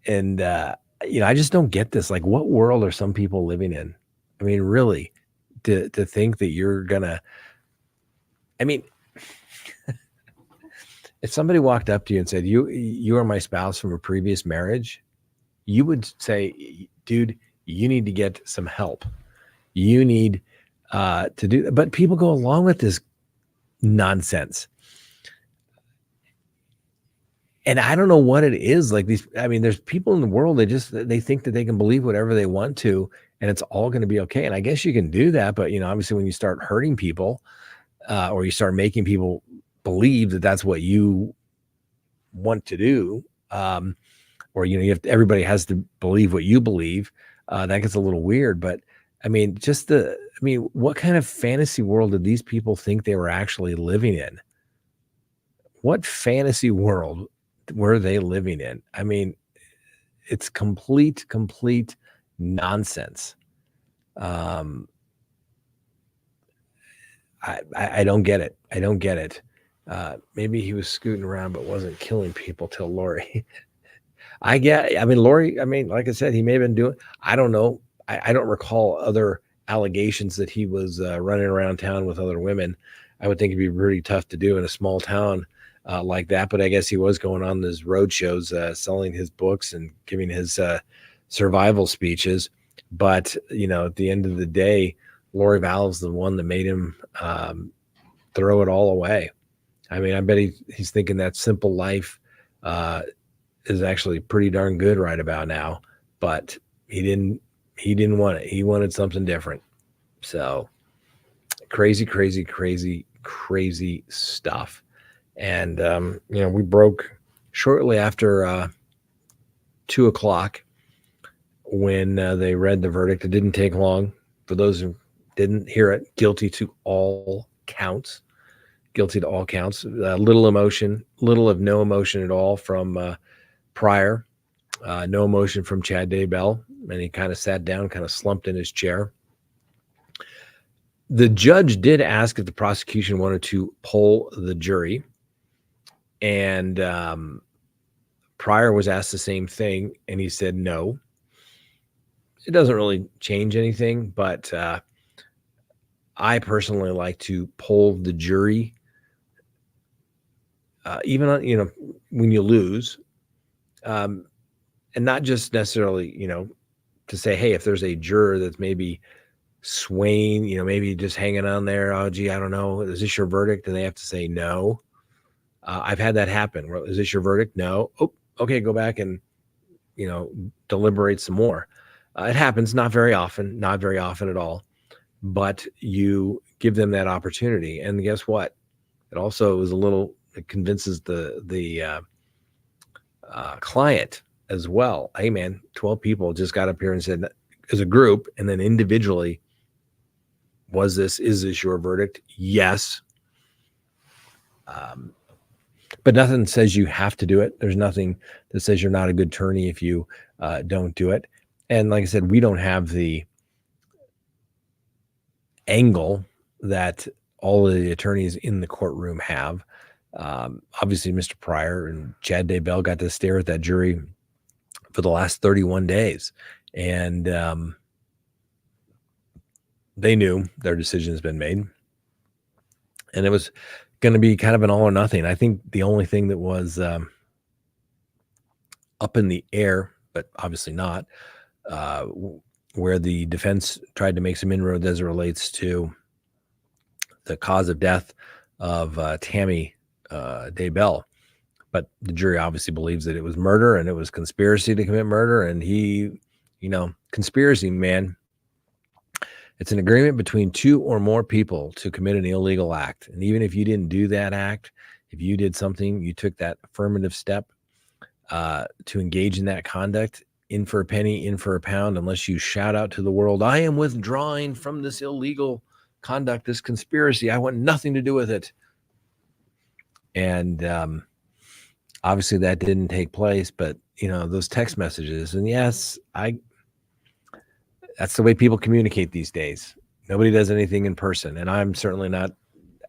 just don't get this. Like, what world are some people living in? I mean, really, to think that you're gonna, I mean, if somebody walked up to you and said, you are my spouse from a previous marriage, you would say, dude, you need to get some help. You need to do that. But people go along with this nonsense. And I don't know what it is. Like there's people in the world, they think that they can believe whatever they want to, and it's all going to be okay. And I guess you can do that. But, obviously when you start hurting people or you start making people believe that that's what you want to do, or, everybody has to believe what you believe, that gets a little weird. But I mean, what kind of fantasy world did these people think they were actually living in? What fantasy world were they living in? I mean, it's complete nonsense. I don't get it. I don't get it. Maybe he was scooting around but wasn't killing people till Lori. Lori, like I said, he may have been doing, I don't know. I don't recall other allegations that he was running around town with other women. I would think it'd be pretty tough to do in a small town like that. But I guess he was going on these road shows, selling his books and giving his survival speeches. But, at the end of the day, Lori Vallow's the one that made him throw it all away. I mean, I bet he's thinking that simple life is actually pretty darn good right about now. But he didn't want it. He wanted something different. So crazy stuff. And, we broke shortly after 2:00 when they read the verdict. It didn't take long. For those who didn't hear it, guilty to all counts. Little emotion, little of no emotion at all from Pryor. No emotion from Chad Daybell. And he kind of sat down, kind of slumped in his chair. The judge did ask if the prosecution wanted to poll the jury, and Pryor was asked the same thing, and he said no. It doesn't really change anything, but I personally like to poll the jury, even on, when you lose, and not just necessarily, to say, hey, if there's a juror that's maybe swaying, maybe just hanging on there, oh, gee, I don't know, is this your verdict? And they have to say no. I've had that happen. Well, is this your verdict? No. Oh, okay, go back and, deliberate some more. It happens not very often at all, but you give them that opportunity. And guess what? It also is it convinces the client as well. Hey man, 12 people just got up here and said as a group, and then individually, is this your verdict? Yes. But nothing says you have to do it. There's nothing that says you're not a good attorney if you don't do it. And like I said, we don't have the angle that all of the attorneys in the courtroom have. Obviously, Mr. Pryor and Chad Daybell got to stare at that jury for the last 31 days. And they knew their decision has been made. And it was going to be kind of an all or nothing. I think the only thing that was up in the air, but obviously not, where the defense tried to make some inroads as it relates to the cause of death of Tammy Daybell. But the jury obviously believes that it was murder and it was conspiracy to commit murder. And conspiracy, man, it's an agreement between two or more people to commit an illegal act. And even if you didn't do that act, if you did something, you took that affirmative step to engage in that conduct, in for a penny, in for a pound, unless you shout out to the world, I am withdrawing from this illegal conduct, this conspiracy. I want nothing to do with it. And obviously that didn't take place, but those text messages, and yes, that's the way people communicate these days. Nobody does anything in person. And I'm certainly not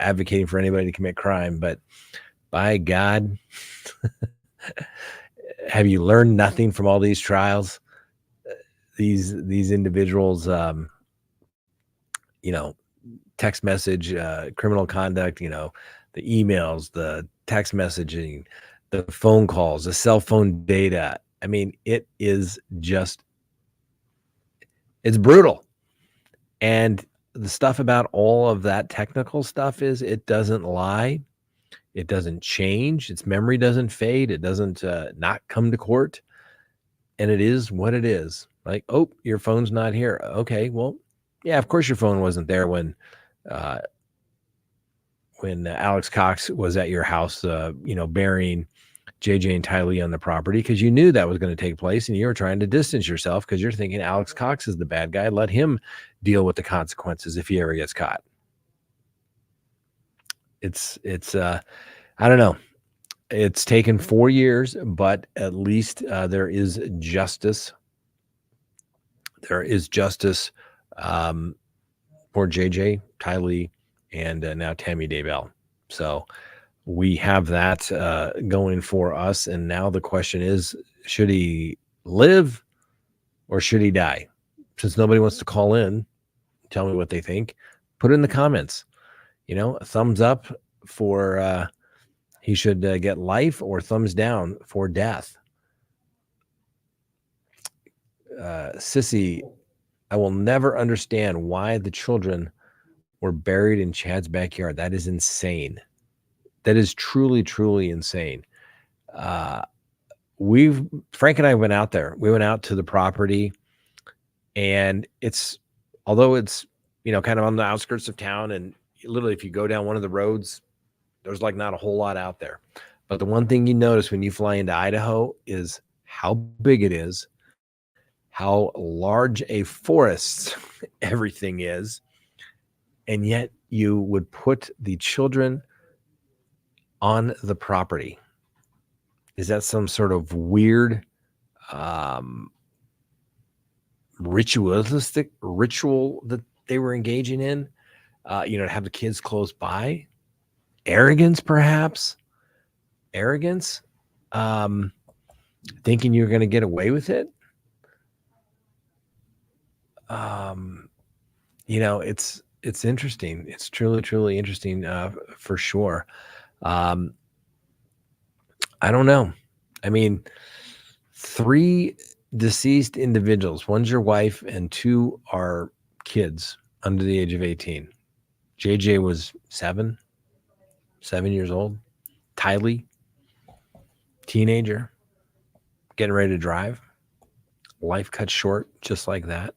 advocating for anybody to commit crime, but by God, have you learned nothing from all these trials? These individuals, text message, criminal conduct, the emails, the text messaging, the phone calls, the cell phone data. I mean, it's brutal. And the stuff about all of that technical stuff is it doesn't lie. It doesn't change. Its memory doesn't fade. It doesn't not come to court. And it is what it is. Like, oh, your phone's not here. Okay, well, yeah, of course your phone wasn't there when Alex Cox was at your house, burying JJ and Tylee on the property, because you knew that was going to take place and you were trying to distance yourself because you're thinking Alex Cox is the bad guy. Let him deal with the consequences if he ever gets caught. It's I don't know. It's taken 4 years, but at least there is justice. There is justice for JJ, Tylee, and now Tammy Daybell. So we have that going for us. And now the question is, should he live or should he die? Since nobody wants to call in, tell me what they think. Put it in the comments. A thumbs up for he should get life, or thumbs down for death. Sissy, I will never understand why the children were buried in Chad's backyard. That is insane. That is truly, truly insane. Frank and I went out there. We went out to the property, and although it's, kind of on the outskirts of town, and literally if you go down one of the roads, there's like not a whole lot out there. But the one thing you notice when you fly into Idaho is how big it is, how large a forest everything is. And yet you would put the children on the property. Is that some sort of weird ritual that they were engaging in? to have the kids close by. Arrogance, perhaps. Arrogance. Thinking you're going to get away with it. It's interesting. It's truly interesting, for sure. I don't know. I mean, 3 deceased individuals. One's your wife and 2 are kids under the age of 18. JJ was 7 years old. Tylee, teenager, getting ready to drive. Life cut short just like that.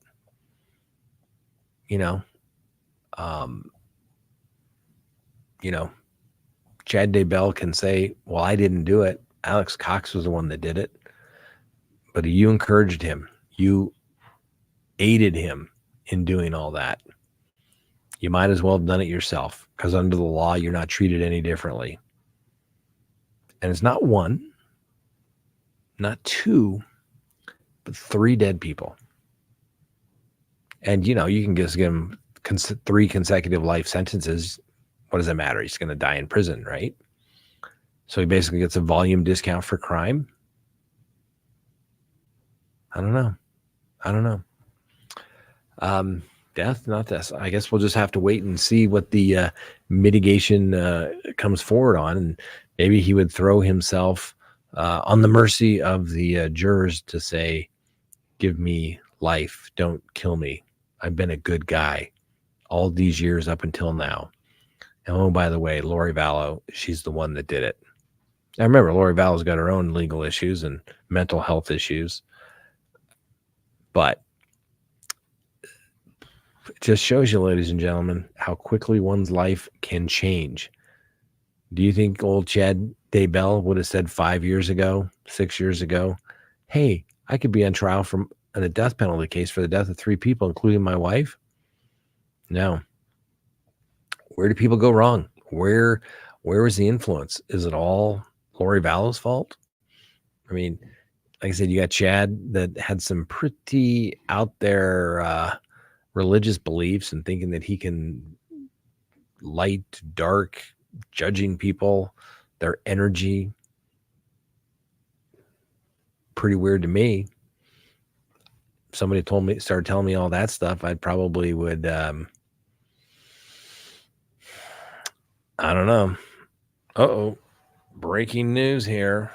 Chad Daybell can say, well, I didn't do it. Alex Cox was the one that did it. But you encouraged him. You aided him in doing all that. You might as well have done it yourself, because under the law, you're not treated any differently. And it's not 1, not 2, but 3 dead people. And, you can just give him 3 consecutive life sentences. What does it matter? He's going to die in prison, right? So he basically gets a volume discount for crime. I don't know. Death, not this. I guess we'll just have to wait and see what the mitigation comes forward on. And maybe he would throw himself on the mercy of the jurors to say, give me life. Don't kill me. I've been a good guy all these years up until now. And oh, by the way, Lori Vallow, she's the one that did it. I remember Lori Vallow's got her own legal issues and mental health issues. But it just shows you, ladies and gentlemen, how quickly one's life can change. Do you think old Chad Daybell would have said 5 years ago, 6 years ago, hey, I could be on trial for a death penalty case for the death of 3 people, including my wife? No. Where do people go wrong? Where was the influence? Is it all Lori Vallow's fault? I mean, like I said, you got Chad that had some pretty out there religious beliefs and thinking that he can light, dark, judging people, their energy. Pretty weird to me. If somebody started telling me all that stuff, I probably would, I don't know. Uh-oh. Breaking news here.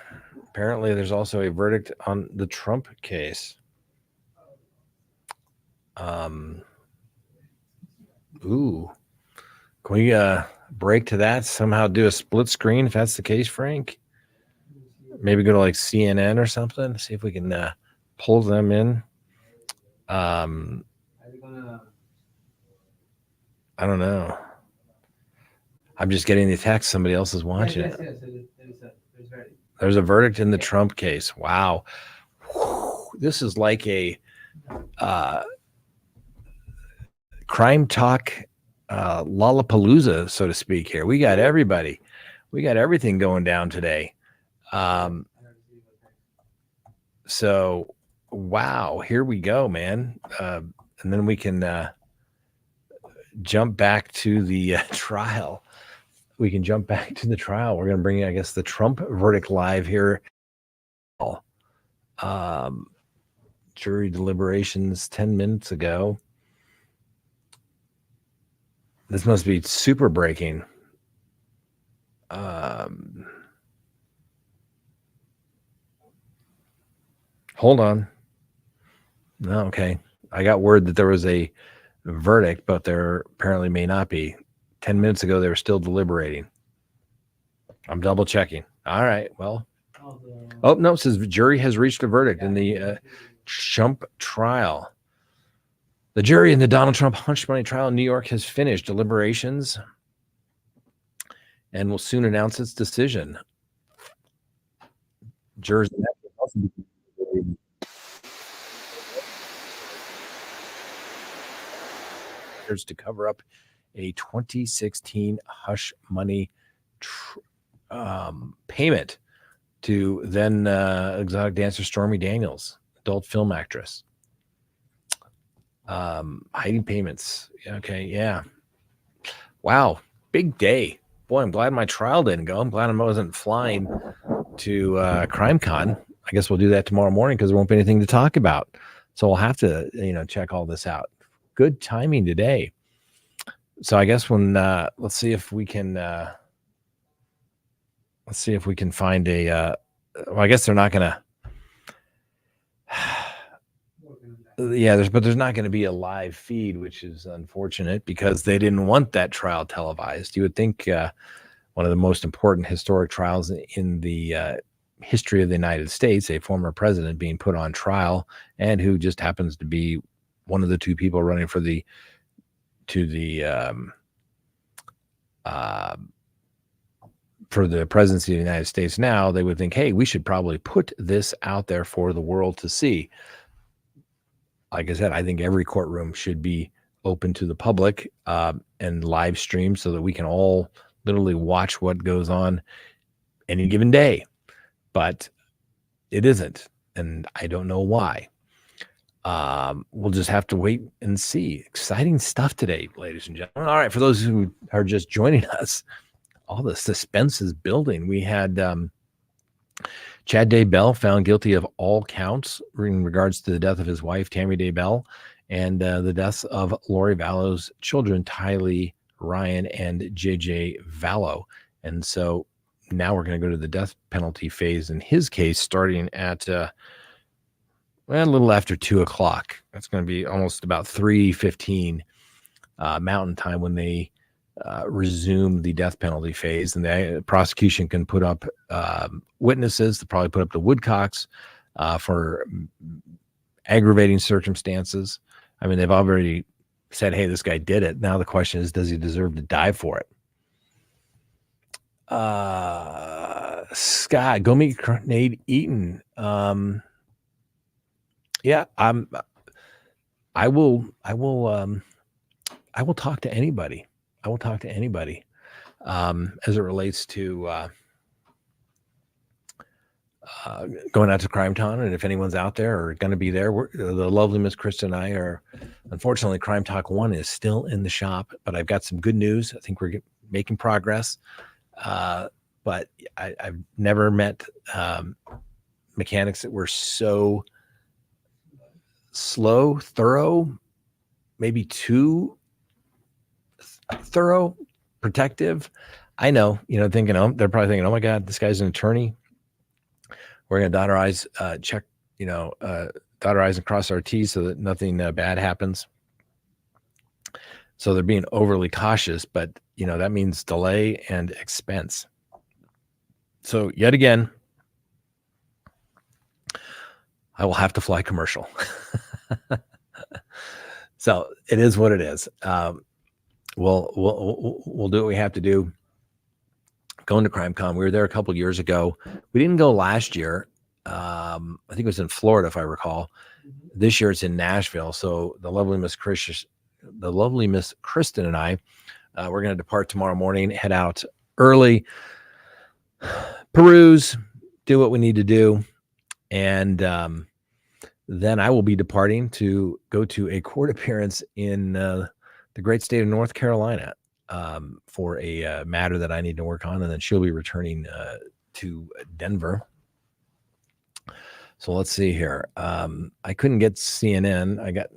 Apparently there's also a verdict on the Trump case. Ooh. Can we break to that? Somehow do a split screen if that's the case, Frank? Maybe go to like CNN or something. See if we can pull them in. I don't know. I'm just getting the text. Somebody else is watching it. There's a verdict in the Trump case. Wow. Whew. This is like a crime talk Lollapalooza, so to speak here. We got everybody. We got everything going down today. So, wow, here we go, man. And then we can jump back to the trial. We can jump back to the trial. We're going to bring, I guess, the Trump verdict live here. Jury deliberations 10 minutes ago. This must be super breaking. Hold on. No, okay. I got word that there was a verdict, but there apparently may not be. 10 minutes ago, they were still deliberating. I'm double checking. All right. Well, oh, no, it says the jury has reached a verdict in the Trump trial. The jury in the Donald Trump hush money trial in New York has finished deliberations and will soon announce its decision. Jurors to cover up a 2016 hush money payment to then exotic dancer Stormy Daniels, adult film actress. Hiding payments. Okay, yeah. Wow, big day. Boy, I'm glad my trial didn't go. I'm glad I wasn't flying to CrimeCon. I guess we'll do that tomorrow morning because there won't be anything to talk about. So we'll have to, check all this out. Good timing today. So I guess when let's see if we can find a. Well, I guess they're not gonna. Yeah, there's not going to be a live feed, which is unfortunate because they didn't want that trial televised. You would think one of the most important historic trials in the history of the United States, a former president being put on trial, and who just happens to be one of the two people running for the presidency of the United States now, they would think, hey, we should probably put this out there for the world to see. Like I said, I think every courtroom should be open to the public and live stream so that we can all literally watch what goes on any given day. But it isn't, and I don't know why. We'll just have to wait and see. Exciting stuff today, ladies and gentlemen. All right, for those who are just joining us, all the suspense is building. We had Chad Daybell found guilty of all counts in regards to the death of his wife, Tammy Daybell, and the deaths of Lori Vallow's children, Tylee Ryan and JJ Vallow. And so now we're going to go to the death penalty phase in his case, starting at a little after 2:00. That's going to be almost about 3:15 Mountain Time when they resume the death penalty phase, and the prosecution can put up witnesses. They'll probably put up the Woodcocks for aggravating circumstances. I mean, they've already said, hey, this guy did it. Now the question is, does he deserve to die for it? Scott, go meet Nate Eaton. Yeah, I will talk to anybody. I will talk to anybody as it relates to going out to CrimeCon. And if anyone's out there or going to be there, the lovely Miss Krista and I are, unfortunately, Crime Talk 1 is still in the shop, but I've got some good news. I think we're making progress. But I've never met mechanics that were so slow, thorough, maybe too thorough, protective. I know, thinking, they're probably thinking, oh my God, this guy's an attorney. We're going to dot our I's, check, dot our I's and cross our T's so that nothing bad happens. So they're being overly cautious, but that means delay and expense. So yet again, I will have to fly commercial. So it is what it is. We'll do what we have to do. Going to CrimeCon, we were there a couple of years ago. We didn't go last year. I think it was in Florida, if I recall. This year it's in Nashville. So the lovely Miss Kristen and I, we're going to depart tomorrow morning, head out early, peruse, do what we need to do, and then I will be departing to go to a court appearance in the great state of North Carolina for a matter that I need to work on, and then she'll be returning to Denver. So let's see here. I couldn't get CNN. I got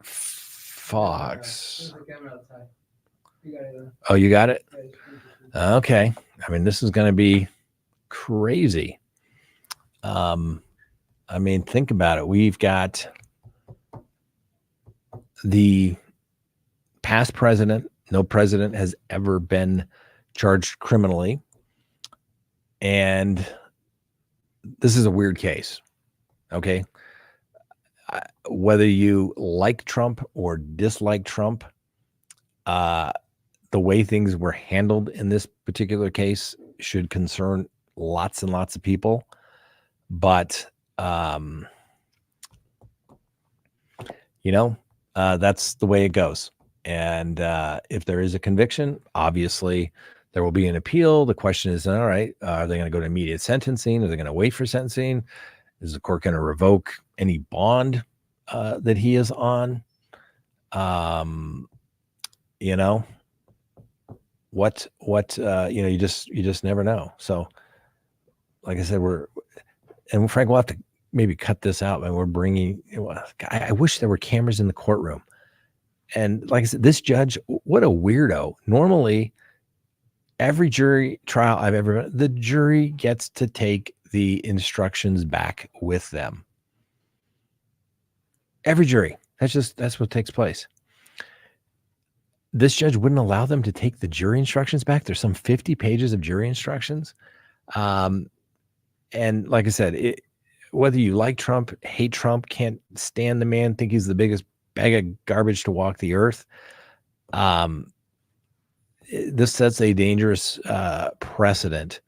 Fox. Oh, you got it? Okay. I mean, this is going to be crazy. I mean, think about it. We've got the past president. No president has ever been charged criminally. And this is a weird case. Okay. Whether you like Trump or dislike Trump, the way things were handled in this particular case should concern lots and lots of people. But, that's the way it goes. And if there is a conviction, obviously there will be an appeal. The question is, all right, are they going to go to immediate sentencing? Are they going to wait for sentencing? Is the court going to revoke any bond that he is on? you know, you just never know. So like I said, and Frank, we'll have to maybe cut this out, and we're bringing, I wish there were cameras in the courtroom. And like I said, this judge, what a weirdo. Normally every jury trial I've ever been, the jury gets to take the instructions back with them. Every jury. That's what takes place. This judge wouldn't allow them to take the jury instructions back. There's some 50 pages of jury instructions. And like I said, whether you like Trump, hate Trump, can't stand the man, think he's the biggest bag of garbage to walk the earth, this sets a dangerous precedent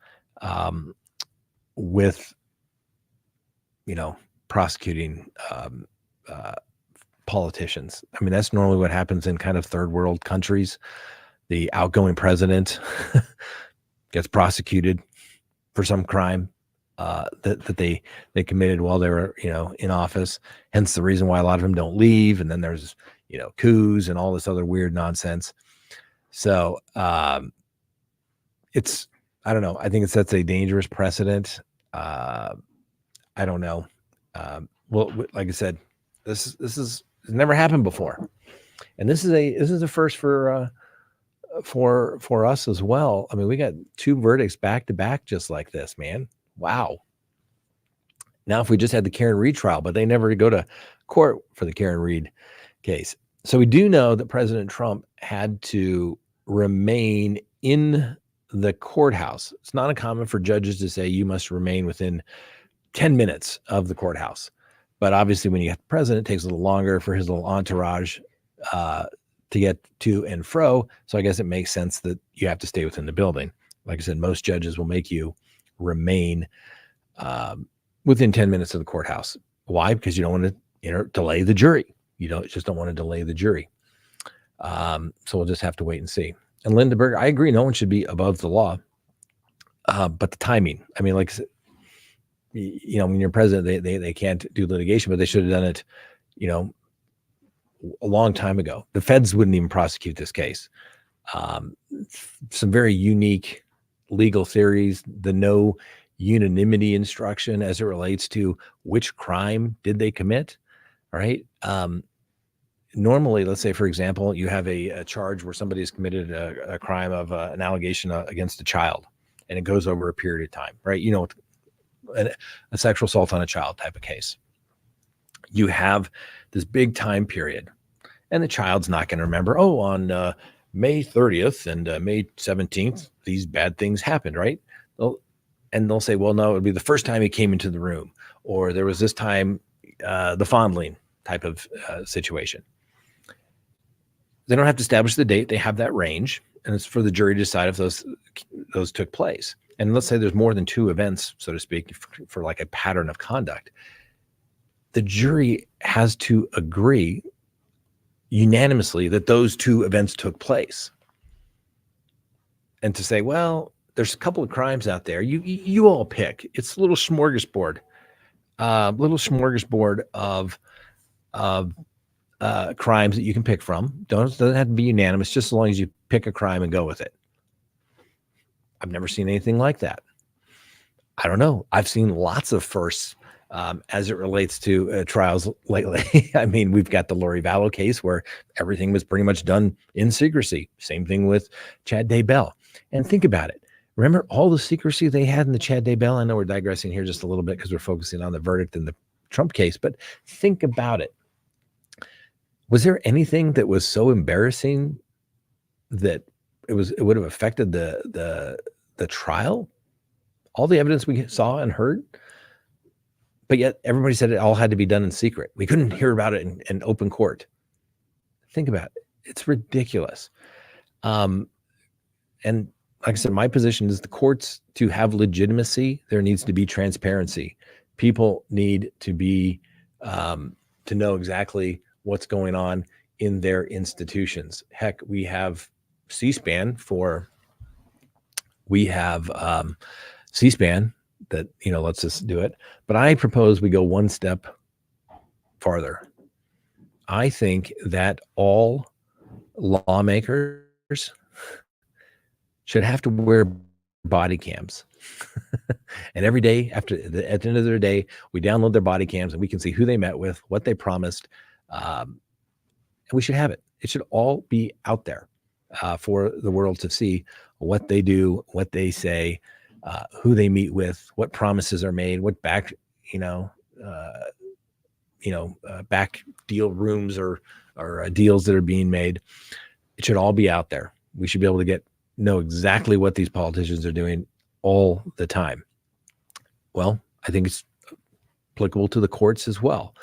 with, prosecuting politicians. I mean, that's normally what happens in kind of third world countries. The outgoing president gets prosecuted for some crime that they committed while they were, in office. Hence the reason why a lot of them don't leave. And then there's, coups and all this other weird nonsense. So I don't know. I think it sets a dangerous precedent. I don't know. Well, like I said, this has never happened before, and this is a first for us as well. I mean, we got 2 verdicts back to back just like this, man. Wow. Now, if we just had the Karen Reed trial, but they never go to court for the Karen Reed case. So we do know that President Trump had to remain in the courthouse. It's not uncommon for judges to say you must remain within 10 minutes of the courthouse. But obviously when you have the president, it takes a little longer for his little entourage to get to and fro. So I guess it makes sense that you have to stay within the building. Like I said, most judges will make you remain within 10 minutes of the courthouse. Why? Because you don't want to delay the jury. You just don't want to delay the jury. So we'll just have to wait and see. And Lindenberg, I agree, no one should be above the law. But the timing, I mean, like, when you're president, they can't do litigation, but they should have done it, a long time ago. The feds wouldn't even prosecute this case. Some very unique legal theories, the no unanimity instruction as it relates to which crime did they commit. All right. Normally, let's say, for example, you have a charge where somebody has committed a crime of an allegation against a child, and it goes over a period of time, right? A sexual assault on a child type of case. You have this big time period, and the child's not going to remember, on May 30th and May 17th, these bad things happened, right? They'll say, well, no, it would be the first time he came into the room, or there was this time, the fondling type of situation. They don't have to establish the date. They have that range, and it's for the jury to decide if those took place. And let's say there's more than 2 events, so to speak, for like a pattern of conduct. The jury has to agree unanimously that those 2 events took place. And to say, well, there's a couple of crimes out there. You all pick. It's a little smorgasbord of crimes that you can pick from. Doesn't have to be unanimous, just as long as you pick a crime and go with it. I've never seen anything like that. I don't know. I've seen lots of firsts as it relates to trials lately. I mean, we've got the Lori Vallow case where everything was pretty much done in secrecy. Same thing with Chad Daybell. And think about it. Remember all the secrecy they had in the Chad Daybell? I know we're digressing here just a little bit because we're focusing on the verdict in the Trump case, but think about it. Was there anything that was so embarrassing that it would have affected the trial? All the evidence we saw and heard, but yet everybody said it all had to be done in secret. We couldn't hear about it in open court. Think about it. It's ridiculous. And like I said, my position is the courts, to have legitimacy, there needs to be transparency. People need to be to know exactly what's going on in their institutions. Heck, we have C-SPAN C-SPAN that, lets us do it. But I propose we go one step farther. I think that all lawmakers should have to wear body cams. And every day at the end of their day, we download their body cams and we can see who they met with, what they promised. And we should have it. It should all be out there for the world to see what they do, what they say, who they meet with, what promises are made, what back deal rooms or deals that are being made. It should all be out there. We should be able to know exactly what these politicians are doing all the time. Well, I think it's applicable to the courts as well.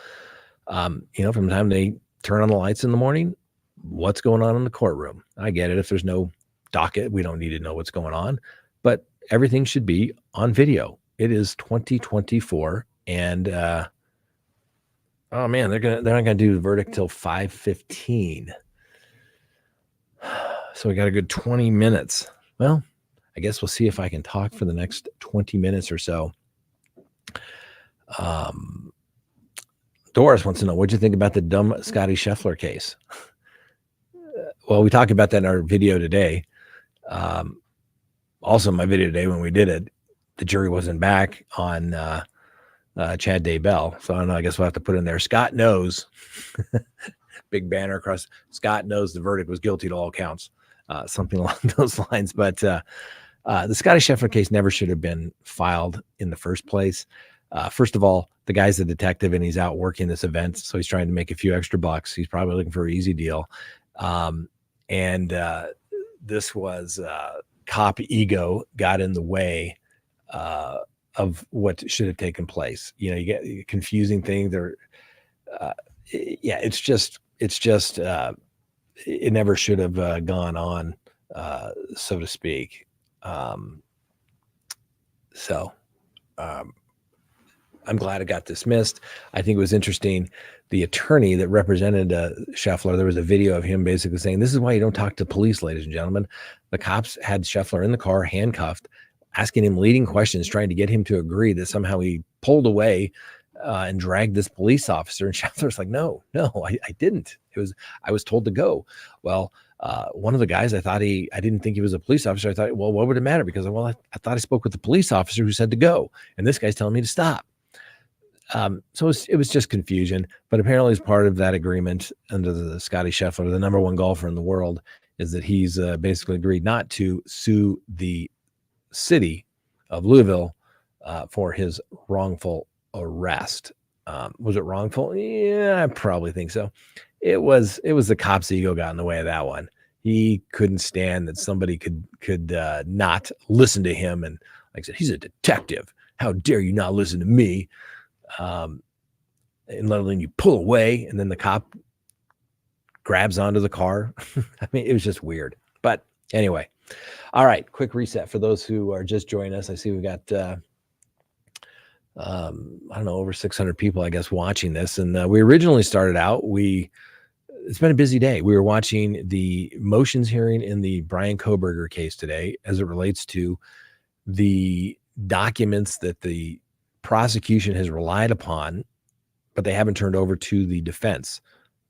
From the time they turn on the lights in the morning, what's going on in the courtroom? I get it. If there's no docket, we don't need to know what's going on, but everything should be on video. It is 2024 and, oh man, they're not gonna do the verdict till 5:15. So we got a good 20 minutes. Well, I guess we'll see if I can talk for the next 20 minutes or so. Doris wants to know, what'd you think about the dumb Scotty Scheffler case? Well, we talked about that in our video today. Also in my video today, when we did it, the jury wasn't back on Chad Daybell. So I don't know, I guess we'll have to put in there, Scott knows, big banner across, Scott knows the verdict was guilty to all counts, something along those lines. But the Scotty Scheffler case never should have been filed in the first place. First of all, the guy's a detective and he's out working this event, so he's trying to make a few extra bucks. He's probably looking for an easy deal. This was cop ego got in the way of what should have taken place. You get confusing things. It never should have gone on, so to speak. I'm glad it got dismissed. I think it was interesting. The attorney that represented Scheffler, there was a video of him basically saying, this is why you don't talk to police, ladies and gentlemen. The cops had Scheffler in the car, handcuffed, asking him leading questions, trying to get him to agree that somehow he pulled away and dragged this police officer. And Scheffler's like, no, I didn't. I was told to go. Well, one of the guys, I didn't think he was a police officer. I thought, well, what would it matter? Because, I thought I spoke with the police officer who said to go. And this guy's telling me to stop. So it was just confusion, but apparently as part of that agreement under the Scotty Scheffler, the number one golfer in the world, is that he's basically agreed not to sue the city of Louisville for his wrongful arrest. Was it wrongful? Yeah, I probably think so. It was the cop's ego got in the way of that one. He couldn't stand that somebody could not listen to him. And like I said, he's a detective. How dare you not listen to me? And let alone you pull away, and then the cop grabs onto the car. I mean, it was just weird. But anyway, all right, quick reset for those who are just joining us. I see we've got I don't know, over 600 people, I guess, watching this. And we originally started out, it's been a busy day. We were watching the motions hearing in the Brian Kohberger case today as it relates to the documents that the prosecution has relied upon, but they haven't turned over to the defense.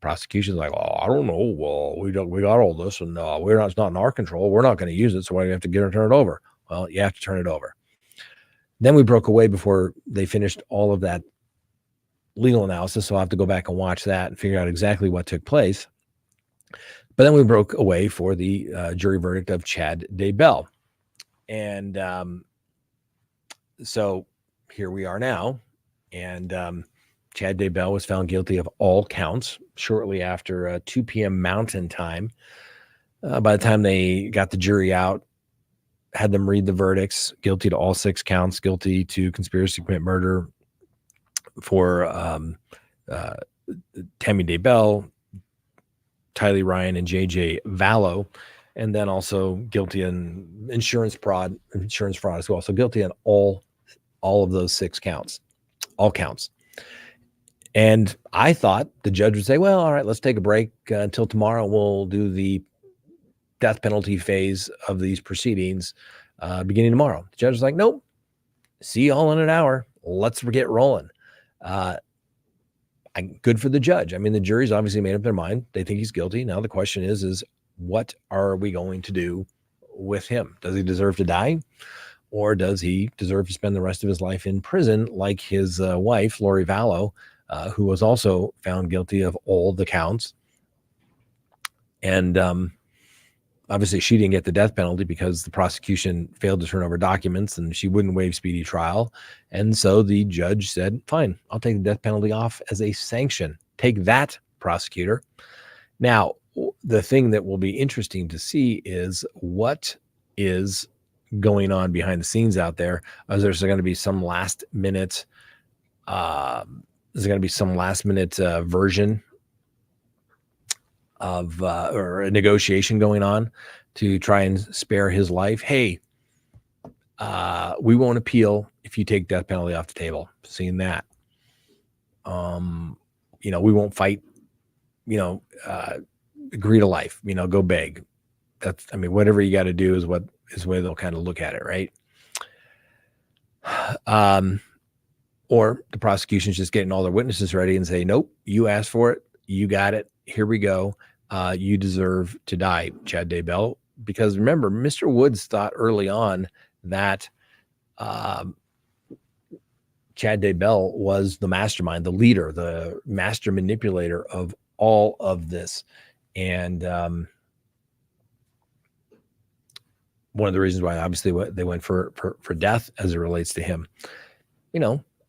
Prosecution's like, oh, I don't know. Well, we got all this, and it's not in our control. We're not going to use it, so why do we have to turn it over? Well, you have to turn it over. Then we broke away before they finished all of that legal analysis, so I'll have to go back and watch that and figure out exactly what took place. But then we broke away for the jury verdict of Chad Daybell. And so here we are now. And Chad Daybell was found guilty of all counts shortly after 2 p.m. Mountain Time. By the time they got the jury out, had them read the verdicts, guilty to all 6 counts, guilty to conspiracy to commit murder for Tammy Daybell, Tylee Ryan, and JJ Vallow, and then also guilty in insurance fraud as well. So guilty on all of those 6 counts, all counts. And I thought the judge would say, well, all right, let's take a break until tomorrow. We'll do the death penalty phase of these proceedings beginning tomorrow. The judge was like, nope, see y'all in an hour. Let's get rolling. good for the judge. I mean, the jury's obviously made up their mind. They think he's guilty. Now the question is what are we going to do with him? Does he deserve to die? Or does he deserve to spend the rest of his life in prison like his wife, Lori Vallow, who was also found guilty of all the counts? And obviously she didn't get the death penalty because the prosecution failed to turn over documents and she wouldn't waive speedy trial. And so the judge said, fine, I'll take the death penalty off as a sanction. Take that, prosecutor. Now, the thing that will be interesting to see is what is going on behind the scenes out there. There's going to be some last minute version of or a negotiation going on to try and spare his life. Hey, we won't appeal if you take death penalty off the table. Seeing that. We won't fight, agree to life, go beg. Whatever you got to do is what is the way they'll kind of look at it. Right. Or the prosecution's just getting all their witnesses ready and say, nope, you asked for it. You got it. Here we go. You deserve to die, Chad Daybell. Because remember, Mr. Woods thought early on that Chad Daybell was the mastermind, the leader, the master manipulator of all of this. And one of the reasons why obviously they went for death as it relates to him.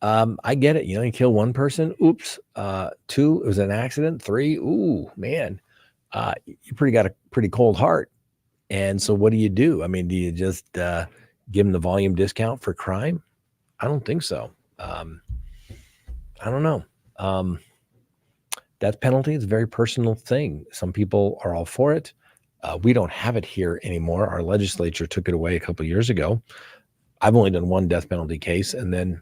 I get it. You kill one person. Oops. 2, it was an accident. 3, ooh, man, you got a pretty cold heart. And so what do you do? Do you just give him the volume discount for crime? I don't think so. I don't know. Death penalty is a very personal thing. Some people are all for it. We don't have it here anymore. Our legislature took it away a couple of years ago. I've only done one death penalty case, and then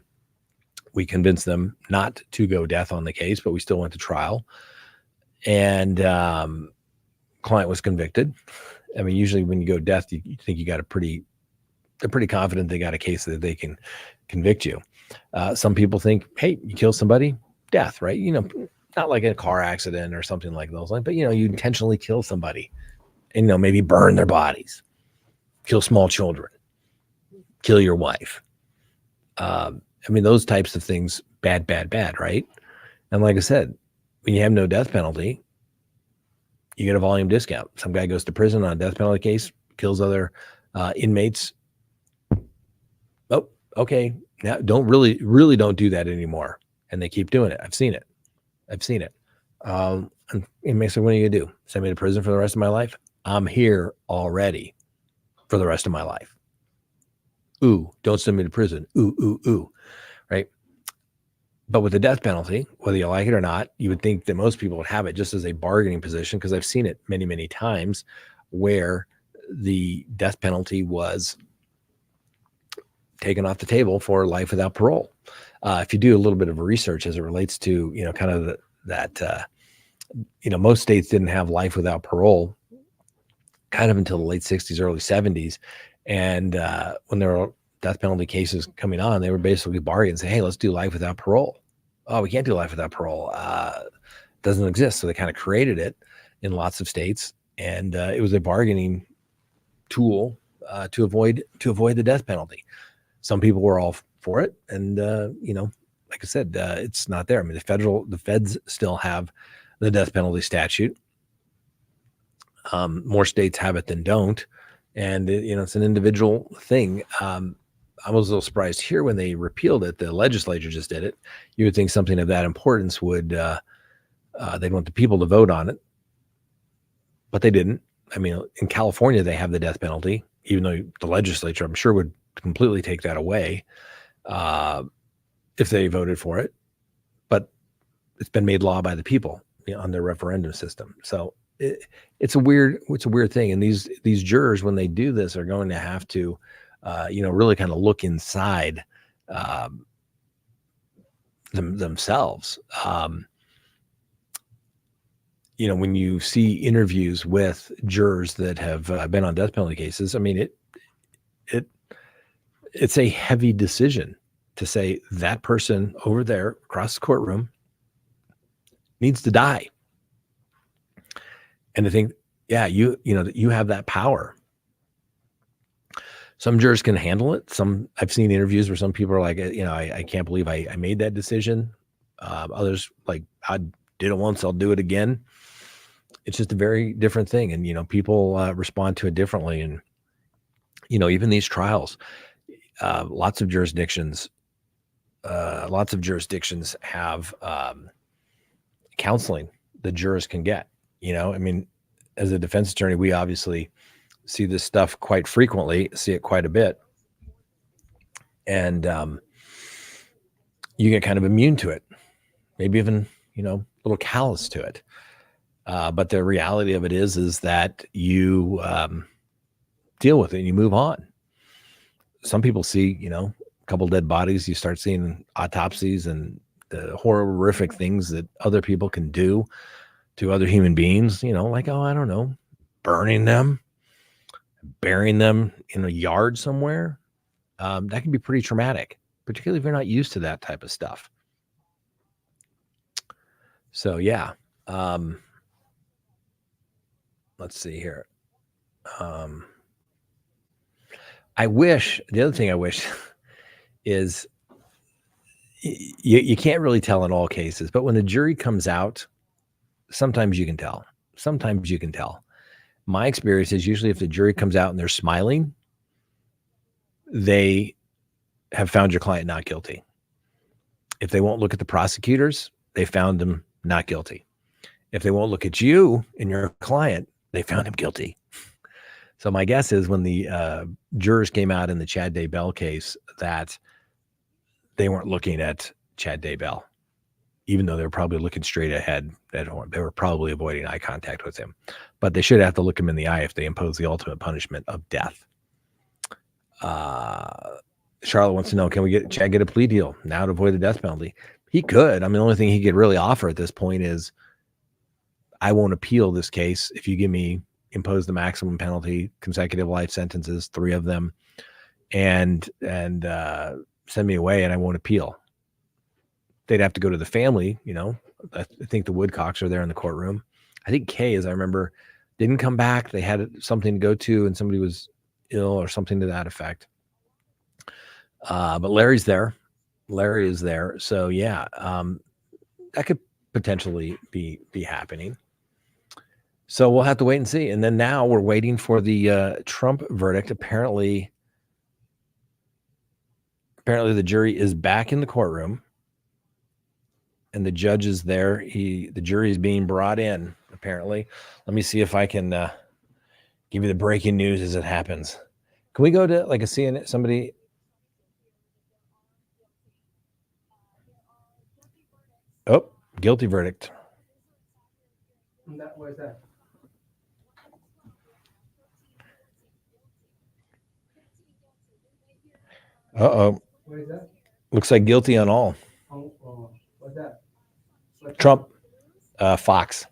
we convinced them not to go death on the case, but we still went to trial. And client was convicted. Usually when you go death, you think they're pretty confident they got a case that they can convict you. Some people think, hey, you kill somebody, death, right? Not like a car accident or something like those, but you intentionally kill somebody and maybe burn their bodies, kill small children, kill your wife. Those types of things, bad, right? And like I said, when you have no death penalty, you get a volume discount. Some guy goes to prison on a death penalty case, kills other inmates. Oh, okay. Now don't really don't do that anymore. And they keep doing it. I've seen it. And inmates say, what are you gonna do? Send me to prison for the rest of my life? I'm here already for the rest of my life. Ooh, don't send me to prison. Ooh. Right. But with the death penalty, whether you like it or not, you would think that most people would have it just as a bargaining position, because I've seen it many, many times where the death penalty was taken off the table for life without parole. If you do a little bit of research as it relates to, most states didn't have life without parole kind of until the late 60s, early 70s. And when there were death penalty cases coming on, they were basically bargaining and saying, hey, let's do life without parole. Oh, we can't do life without parole. It doesn't exist. So they kind of created it in lots of states. And it was a bargaining tool to avoid the death penalty. Some people were all for it. And, like I said, it's not there. The feds still have the death penalty statute. More states have it than don't. And, it's an individual thing. I was a little surprised here when they repealed it. The legislature just did it. You would think something of that importance would, they'd want the people to vote on it, but they didn't. In California, they have the death penalty, even though the legislature, I'm sure, would completely take that away if they voted for it. But it's been made law by the people on their referendum system. So it's a weird thing. And these jurors, when they do this, are going to have to, really kind of look inside themselves. When you see interviews with jurors that have been on death penalty cases, it's a heavy decision to say that person over there across the courtroom needs to die. And to think, yeah, you know, you have that power. Some jurors can handle it. I've seen interviews where some people are like, you know, I can't believe I made that decision. Others like, I did it once, I'll do it again. It's just a very different thing. And, you know, people respond to it differently. And, you know, even these trials, lots of jurisdictions have counseling the jurors can get. You know, I mean, as a defense attorney, we obviously see this stuff quite frequently, see it quite a bit. And you get kind of immune to it, maybe even, you know, a little callous to it. But the reality of it is that you deal with it and you move on. Some people see, you know, a couple dead bodies, you start seeing autopsies and the horrific things that other people can do to other human beings, you know, like, oh, I don't know, burning them, burying them in a yard somewhere. That can be pretty traumatic, particularly if you're not used to that type of stuff. So, yeah. Let's see here. The other thing I wish is you can't really tell in all cases, but when the jury comes out, sometimes you can tell. My experience is usually if the jury comes out and they're smiling, they have found your client not guilty. If they won't look at the prosecutors, they found them not guilty. If they won't look at you and your client, they found him guilty. So my guess is when the jurors came out in the Chad Daybell case that they weren't looking at Chad Daybell, even though they were probably looking straight ahead. They were probably avoiding eye contact with him, but they should have to look him in the eye if they impose the ultimate punishment of death. Charlotte wants to know, can we get Chad get a plea deal now to avoid the death penalty? He could. I mean, the only thing he could really offer at this point is, I won't appeal this case if you impose the maximum penalty, consecutive life sentences, 3 of them, and send me away, and I won't appeal. They'd have to go to the family, you know. I think the Woodcocks are there in the courtroom. I think Kay, as I remember, didn't come back. They had something to go to, and somebody was ill or something to that effect. But Larry's there. Larry is there. So yeah, that could potentially be happening. So we'll have to wait and see. And then now we're waiting for the Trump verdict. Apparently the jury is back in the courtroom and the judge is there. The jury is being brought in, apparently. Let me see if I can give you the breaking news as it happens. Can we go to like a CNN, somebody? Oh, guilty verdict. Where's that? Uh-oh. Where is that? Looks like guilty on all. What's that? Trump, Fox. Fox?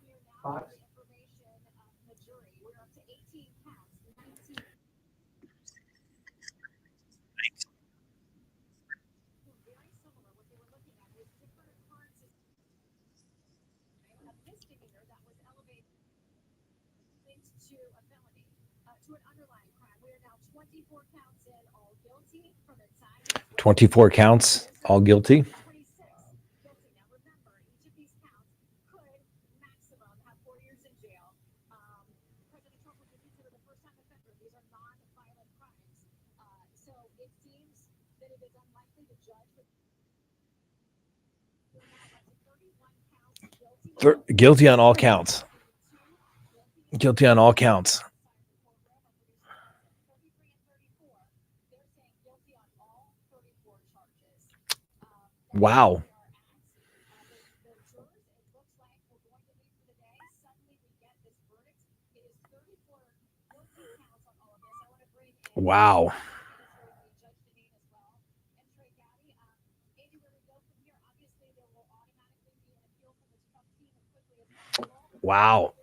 To an underlying crime. We are now 24 counts in, all guilty from inside. 24 counts, all guilty. 26 guilty. Now remember, each of these counts could maximum have 4 years in jail. President Trump would be considered a first-time offender. These are non-violent crimes. So it seems that it is unlikely the judge would. We're now up to 31 counts guilty. Guilty on all counts. Guilty on all counts. Wow. Wow. Wow.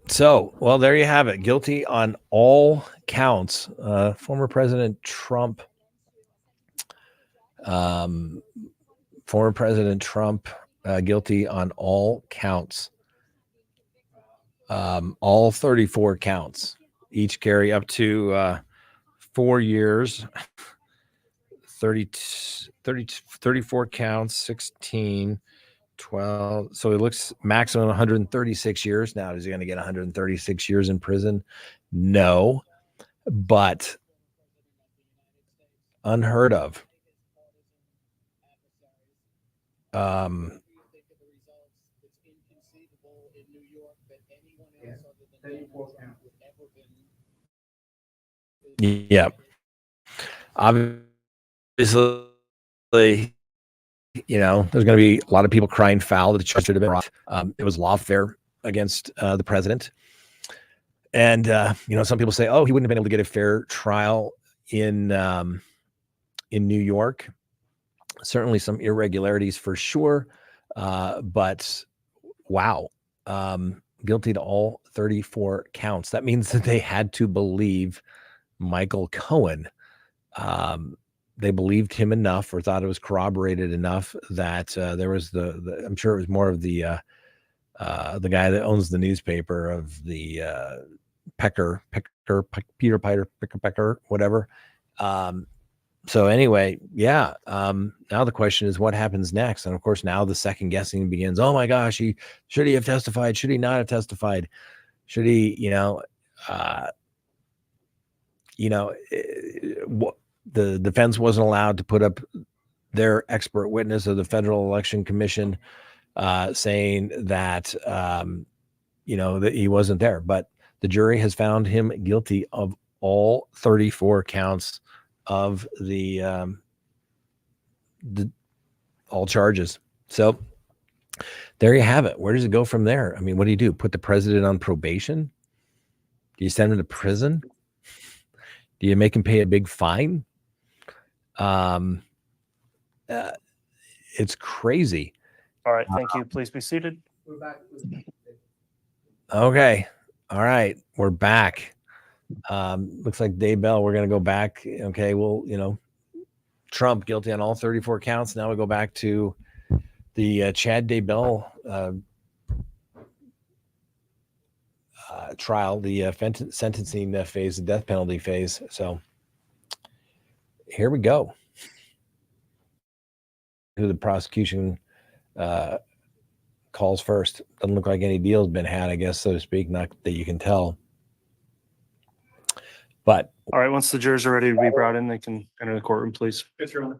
So, well, there you have it. Guilty on all counts. Former President Trump guilty on all counts. All 34 counts, each carry up to 4 years, 34 counts, 16, 12. So it looks maximum 136 years. Now, is he going to get 136 years in prison? No, but unheard of. Yeah. Obviously, there's going to be a lot of people crying foul that the charge should have been brought. It was lawfare against the president. And, some people say, oh, he wouldn't have been able to get a fair trial in New York. Certainly some irregularities for sure. But wow, guilty to all 34 counts. That means that they had to believe Michael Cohen. They believed him enough, or thought it was corroborated enough, that there was I'm sure it was more of the guy that owns the newspaper, of the Pecker, Peter Pecker, whatever. So anyway, yeah. Now the question is, what happens next? And of course, now the second guessing begins. Oh my gosh, should he have testified? Should he not have testified? Should he, the defense wasn't allowed to put up their expert witness of the Federal Election Commission, saying that, that he wasn't there. But the jury has found him guilty of all 34 counts of the all charges. So there you have it. Where does it go from there? I mean, what do you do? Put the president on probation? Do you send him to prison? Do you make him pay a big fine? It's crazy. All right, thank you. Please be seated. We're back. Okay. All right. We're back. Looks like Daybell, we're going to go back. Okay. Well, Trump guilty on all 34 counts. Now we go back to the Chad Daybell trial, the sentencing phase, the death penalty phase. So here we go. Who the prosecution calls first. Doesn't look like any deal's been had, I guess, so to speak. Not that you can tell. But All right, once the jurors are ready to be brought in, they can enter the courtroom, please. Yes, Your Honor.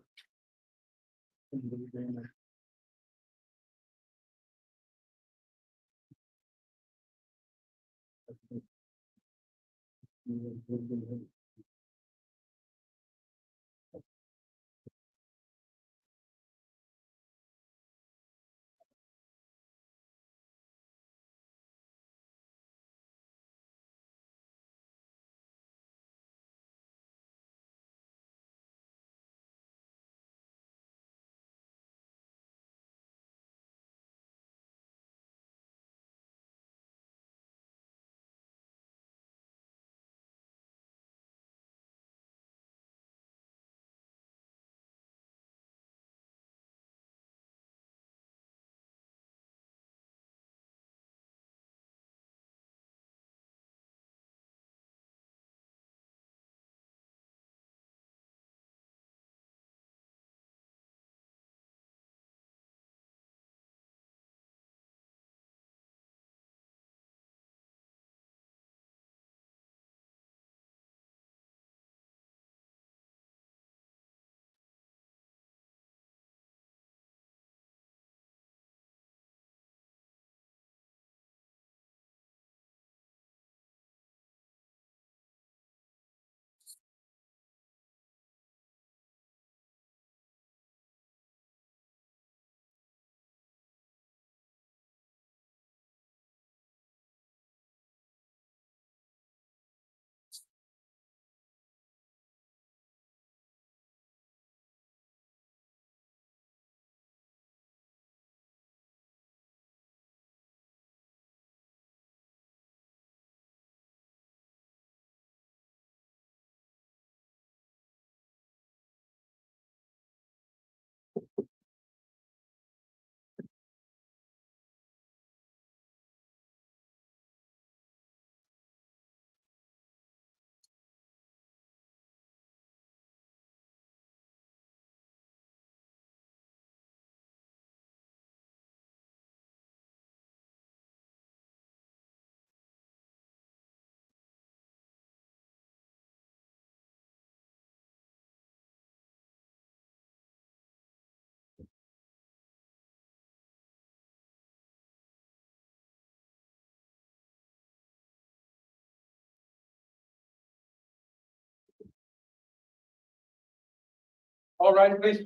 All right, please.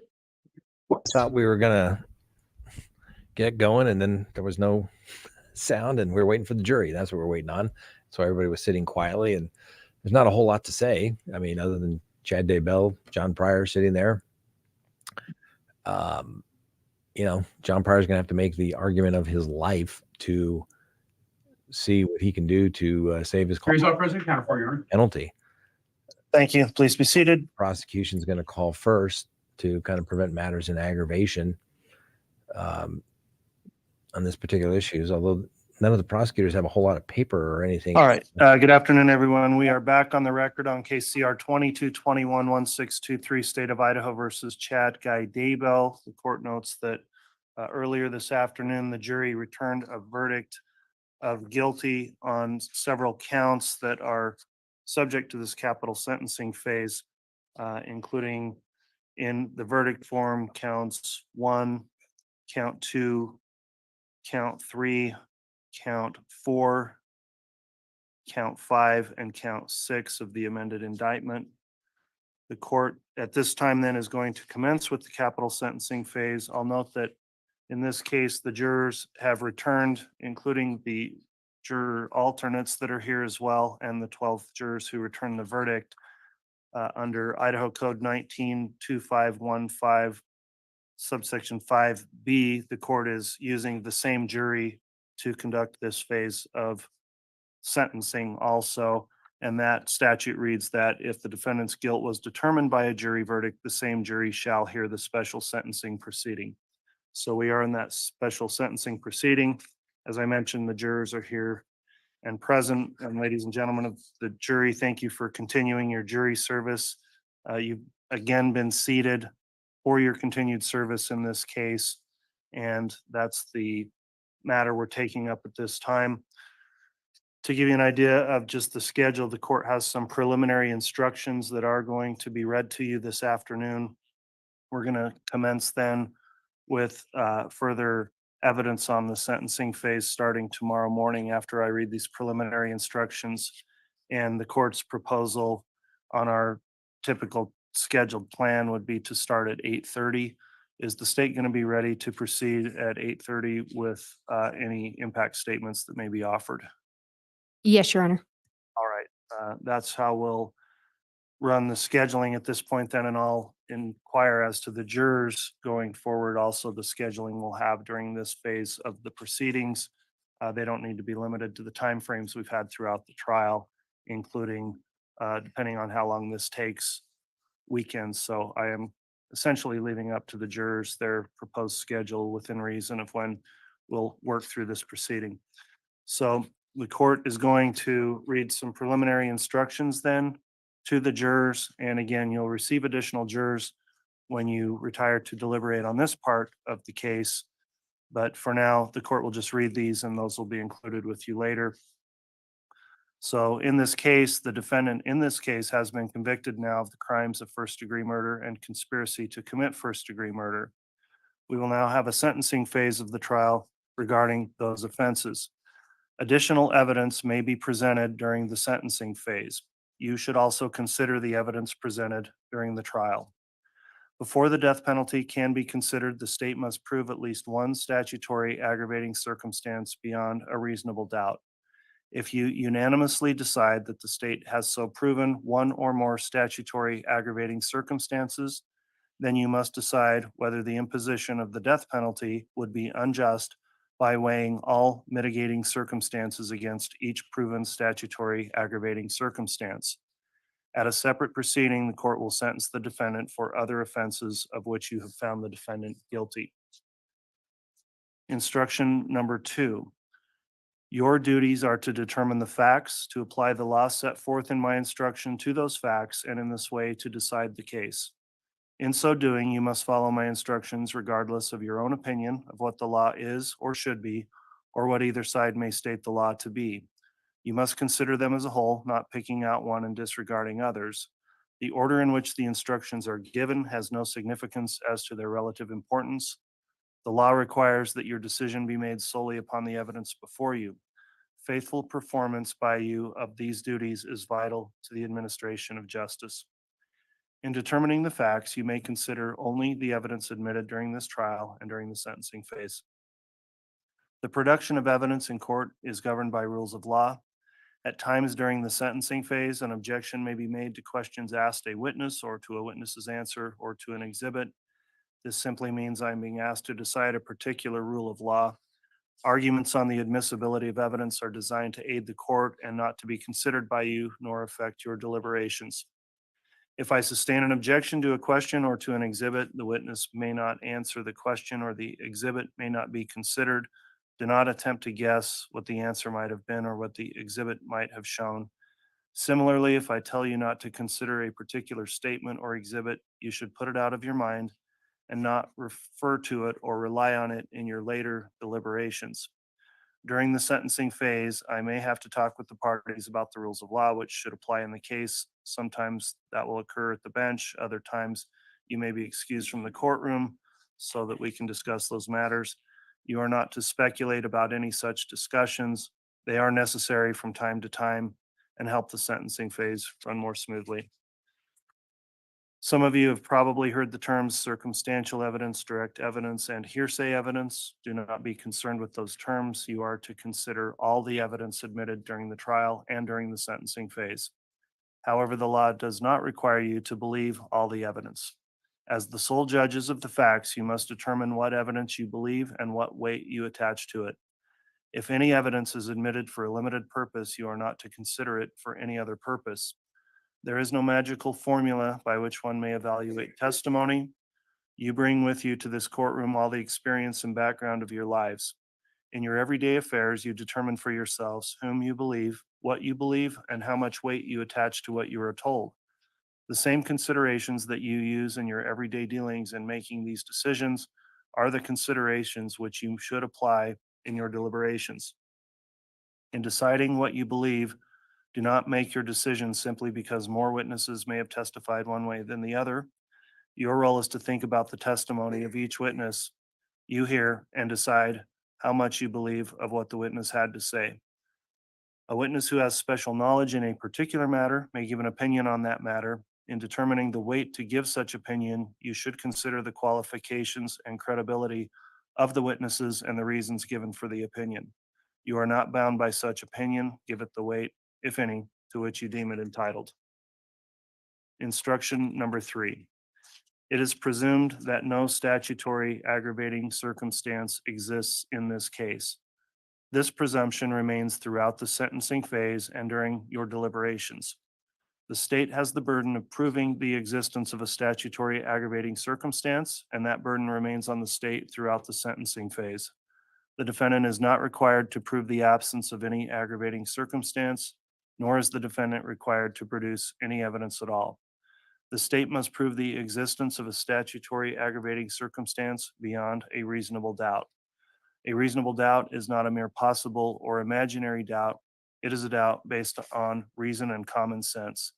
Thought we were gonna get going, and then there was no sound, and we were waiting for the jury. That's what we're waiting on. So everybody was sitting quietly, and there's not a whole lot to say. I mean, other than Chad Daybell, John Pryor sitting there. John Pryor's gonna have to make the argument of his life to see what he can do to save his Here's our president counter for you, Your Honor. penalty. Thank you. Please be seated. Prosecution's going to call first to kind of prevent matters in aggravation on this particular issues, although none of the prosecutors have a whole lot of paper or anything. All right. Good afternoon, everyone. We are back on the record on KCR 2221-1623, State of Idaho versus Chad Guy Daybell. The court notes that earlier this afternoon, the jury returned a verdict of guilty on several counts that are subject to this capital sentencing phase, including in the verdict form counts 1, count 2, count 3, count 4, count 5, and count 6 of the amended indictment. The court at this time then is going to commence with the capital sentencing phase. I'll note that in this case, the jurors have returned, including the juror alternates that are here as well, and the 12 jurors who returned the verdict under Idaho Code 192515, subsection 5B. The court is using the same jury to conduct this phase of sentencing also. And that statute reads that if the defendant's guilt was determined by a jury verdict, the same jury shall hear the special sentencing proceeding. So we are in that special sentencing proceeding. As I mentioned, the jurors are here and present. And ladies and gentlemen of the jury, thank you for continuing your jury service. You've again been seated for your continued service in this case. And that's the matter we're taking up at this time. To give you an idea of just the schedule, the court has some preliminary instructions that are going to be read to you this afternoon. We're going to commence then with further evidence on the sentencing phase starting tomorrow morning after I read these preliminary instructions. And the court's proposal on our typical scheduled plan would be to start at 8:30. Is the state going to be ready to proceed at 8:30 with any impact statements that may be offered? Yes, Your Honor. All right, that's how we'll run the scheduling at this point then, and I'll inquire as to the jurors going forward. Also, the scheduling we'll have during this phase of the proceedings. They don't need to be limited to the timeframes we've had throughout the trial, including, depending on how long this takes, weekends. So I am essentially leaving up to the jurors their proposed schedule within reason of when we'll work through this proceeding. So the court is going to read some preliminary instructions then to the jurors. And again, you'll receive additional jurors when you retire to deliberate on this part of the case. But for now, the court will just read these and those will be included with you later. So in this case, the defendant in this case has been convicted now of the crimes of first-degree murder and conspiracy to commit first-degree murder. We will now have a sentencing phase of the trial regarding those offenses. Additional evidence may be presented during the sentencing phase. You should also consider the evidence presented during the trial. Before the death penalty can be considered, the state must prove at least one statutory aggravating circumstance beyond a reasonable doubt. If you unanimously decide that the state has so proven one or more statutory aggravating circumstances, then you must decide whether the imposition of the death penalty would be unjust by weighing all mitigating circumstances against each proven statutory aggravating circumstance. At a separate proceeding, the court will sentence the defendant for other offenses of which you have found the defendant guilty. Instruction number 2. Your duties are to determine the facts, to apply the law set forth in my instruction to those facts, and in this way to decide the case. In so doing, you must follow my instructions regardless of your own opinion of what the law is or should be, or what either side may state the law to be. You must consider them as a whole, not picking out one and disregarding others. The order in which the instructions are given has no significance as to their relative importance. The law requires that your decision be made solely upon the evidence before you. Faithful performance by you of these duties is vital to the administration of justice. In determining the facts, you may consider only the evidence admitted during this trial and during the sentencing phase. The production of evidence in court is governed by rules of law. At times during the sentencing phase, an objection may be made to questions asked a witness or to a witness's answer or to an exhibit. This simply means I'm being asked to decide a particular rule of law. Arguments on the admissibility of evidence are designed to aid the court and not to be considered by you nor affect your deliberations. If I sustain an objection to a question or to an exhibit, the witness may not answer the question or the exhibit may not be considered. Do not attempt to guess what the answer might have been or what the exhibit might have shown. Similarly, if I tell you not to consider a particular statement or exhibit, you should put it out of your mind and not refer to it or rely on it in your later deliberations. During the sentencing phase, I may have to talk with the parties about the rules of law, which should apply in the case. Sometimes that will occur at the bench. Other times you may be excused from the courtroom so that we can discuss those matters. You are not to speculate about any such discussions. They are necessary from time to time and help the sentencing phase run more smoothly. Some of you have probably heard the terms circumstantial evidence, direct evidence, and hearsay evidence. Do not be concerned with those terms. You are to consider all the evidence admitted during the trial and during the sentencing phase. However, the law does not require you to believe all the evidence. As the sole judges of the facts, you must determine what evidence you believe and what weight you attach to it. If any evidence is admitted for a limited purpose, you are not to consider it for any other purpose. There is no magical formula by which one may evaluate testimony. You bring with you to this courtroom all the experience and background of your lives. In your everyday affairs, you determine for yourselves whom you believe, and how much weight you attach to what you are told. The same considerations that you use in your everyday dealings in making these decisions are the considerations which you should apply in your deliberations. In deciding what you believe, do not make your decision simply because more witnesses may have testified one way than the other. Your role is to think about the testimony of each witness you hear and decide how much you believe of what the witness had to say. A witness who has special knowledge in a particular matter may give an opinion on that matter. In determining the weight to give such opinion, you should consider the qualifications and credibility of the witnesses and the reasons given for the opinion. You are not bound by such opinion. Give it the weight, if any, to which you deem it entitled. Instruction number 3. It is presumed that no statutory aggravating circumstance exists in this case. This presumption remains throughout the sentencing phase and during your deliberations. The state has the burden of proving the existence of a statutory aggravating circumstance, and that burden remains on the state throughout the sentencing phase. The defendant is not required to prove the absence of any aggravating circumstance, nor is the defendant required to produce any evidence at all. The state must prove the existence of a statutory aggravating circumstance beyond a reasonable doubt. A reasonable doubt is not a mere possible or imaginary doubt. It is a doubt based on reason and common sense.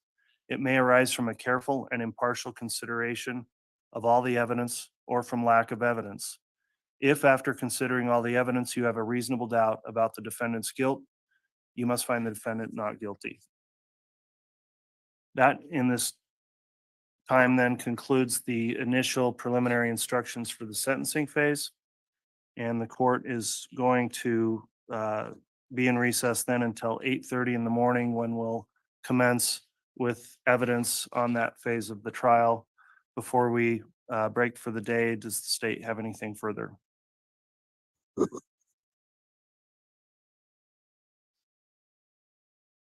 It may arise from a careful and impartial consideration of all the evidence or from lack of evidence. If after considering all the evidence you have a reasonable doubt about the defendant's guilt, you must find the defendant not guilty. That in this time then concludes the initial preliminary instructions for the sentencing phase. And the court is going to be in recess then until 8:30 in the morning, when we'll commence with evidence on that phase of the trial. Before we break for the day, does the state have anything further?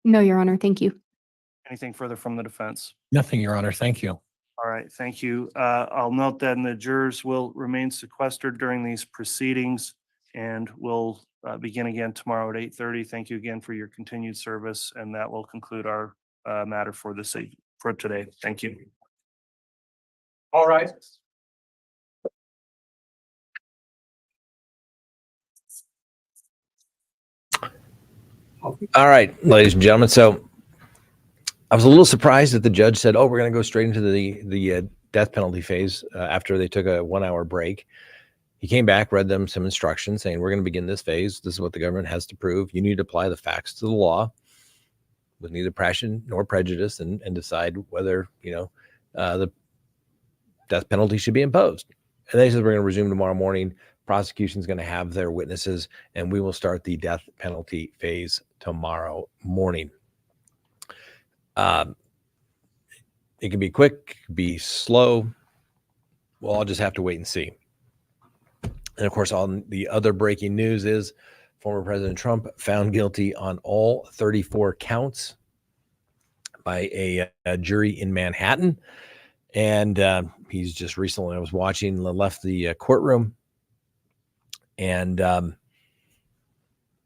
No, Your Honor. Thank you. Anything further from the defense? Nothing, Your Honor. Thank you. All right, thank you. I'll note that the jurors will remain sequestered during these proceedings, and we'll begin again tomorrow at 8:30. Thank you again for your continued service, and that will conclude our matter for today. Thank you. All right. All right, ladies and gentlemen. So I was a little surprised that the judge said, "Oh, we're going to go straight into the death penalty phase after they took a 1 hour break." He came back, read them some instructions saying, "We're going to begin this phase. This is what the government has to prove. You need to apply the facts to the law with neither passion nor prejudice, and decide whether the death penalty should be imposed. And they said we're going to resume tomorrow morning. Prosecution's going to have their witnesses, and we will start the death penalty phase tomorrow morning. It can be quick, be slow. We'll all just have to wait and see. And of course, all the other breaking news is former President Trump found guilty on all 34 counts by a jury in Manhattan. And he's just recently, I was watching, left the courtroom, and the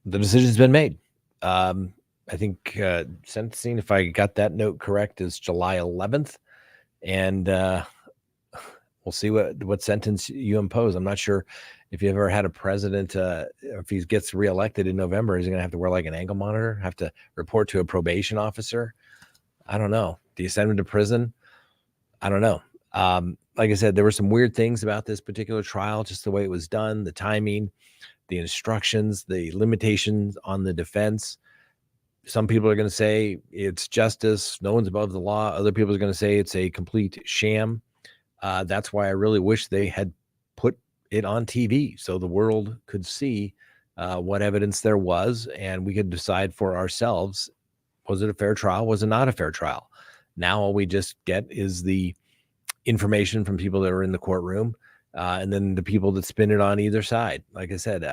decision's been made. I think sentencing, if I got that note correct, is July 11th. And we'll see what sentence you impose. I'm not sure if you ever had a president, if he gets reelected in November, is he going to have to wear like an ankle monitor, have to report to a probation officer? I don't know. Do you send him to prison? I don't know. Like I said, there were some weird things about this particular trial, just the way it was done, the timing, the instructions, the limitations on the defense. Some people are going to say it's justice, no one's above the law. Other people are going to say it's a complete sham. That's why I really wish they had put it on TV so the world could see what evidence there was, and we could decide for ourselves, was it a fair trial? Was it not a fair trial? Now all we just get is the information from people that are in the courtroom, and then the people that spin it on either side. Like I said,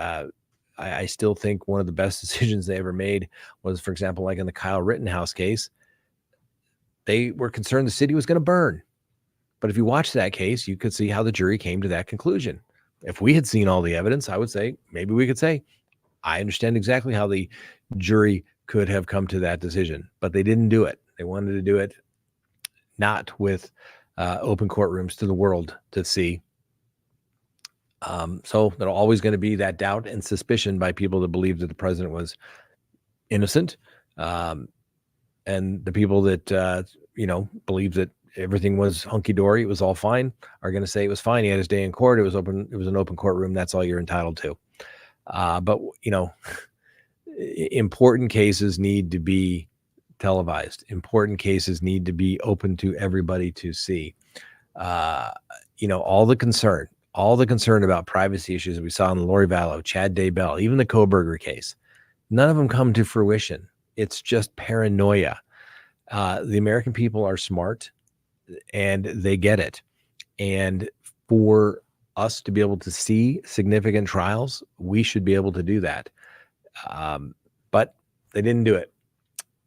I still think one of the best decisions they ever made was, for example, like in the Kyle Rittenhouse case, they were concerned the city was going to burn. But if you watch that case, you could see how the jury came to that conclusion. If we had seen all the evidence, I would say, maybe we could say, I understand exactly how the jury could have come to that decision, but they didn't do it. They wanted to do it not with open courtrooms to the world to see. So there's always going to be that doubt and suspicion by people that believe that the president was innocent. And the people that, believe that everything was hunky-dory, it was all fine, are going to say it was fine. He had his day in court. It was open. It was an open courtroom. That's all you're entitled to. But important cases need to be televised. Important cases need to be open to everybody to see. All the concern about privacy issues we saw in the Lori Vallow, Chad Daybell, even the Koberger case, none of them come to fruition. It's just paranoia. The American people are smart and they get it. And for us to be able to see significant trials, we should be able to do that. But they didn't do it.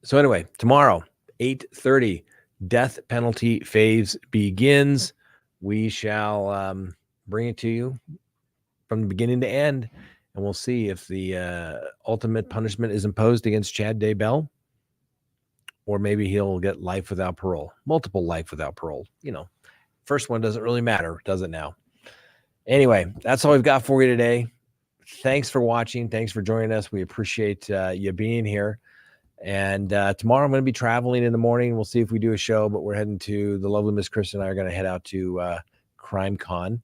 So anyway, tomorrow, 8:30, death penalty phase begins. We shall bring it to you from the beginning to end, and we'll see if the ultimate punishment is imposed against Chad Daybell, or maybe he'll get life without parole, multiple life without parole. First one doesn't really matter, does it now? Anyway, that's all we've got for you today. Thanks for watching. Thanks for joining us. We appreciate you being here. And tomorrow I'm going to be traveling in the morning. We'll see if we do a show, but we're heading to the lovely Miss Chris and I are going to head out to Crime Con.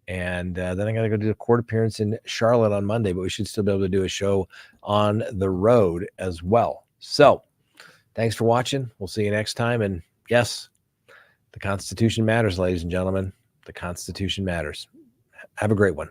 And then I got to go do a court appearance in Charlotte on Monday, but we should still be able to do a show on the road as well. So thanks for watching. We'll see you next time. And yes, the Constitution matters, ladies and gentlemen. The Constitution matters. Have a great one.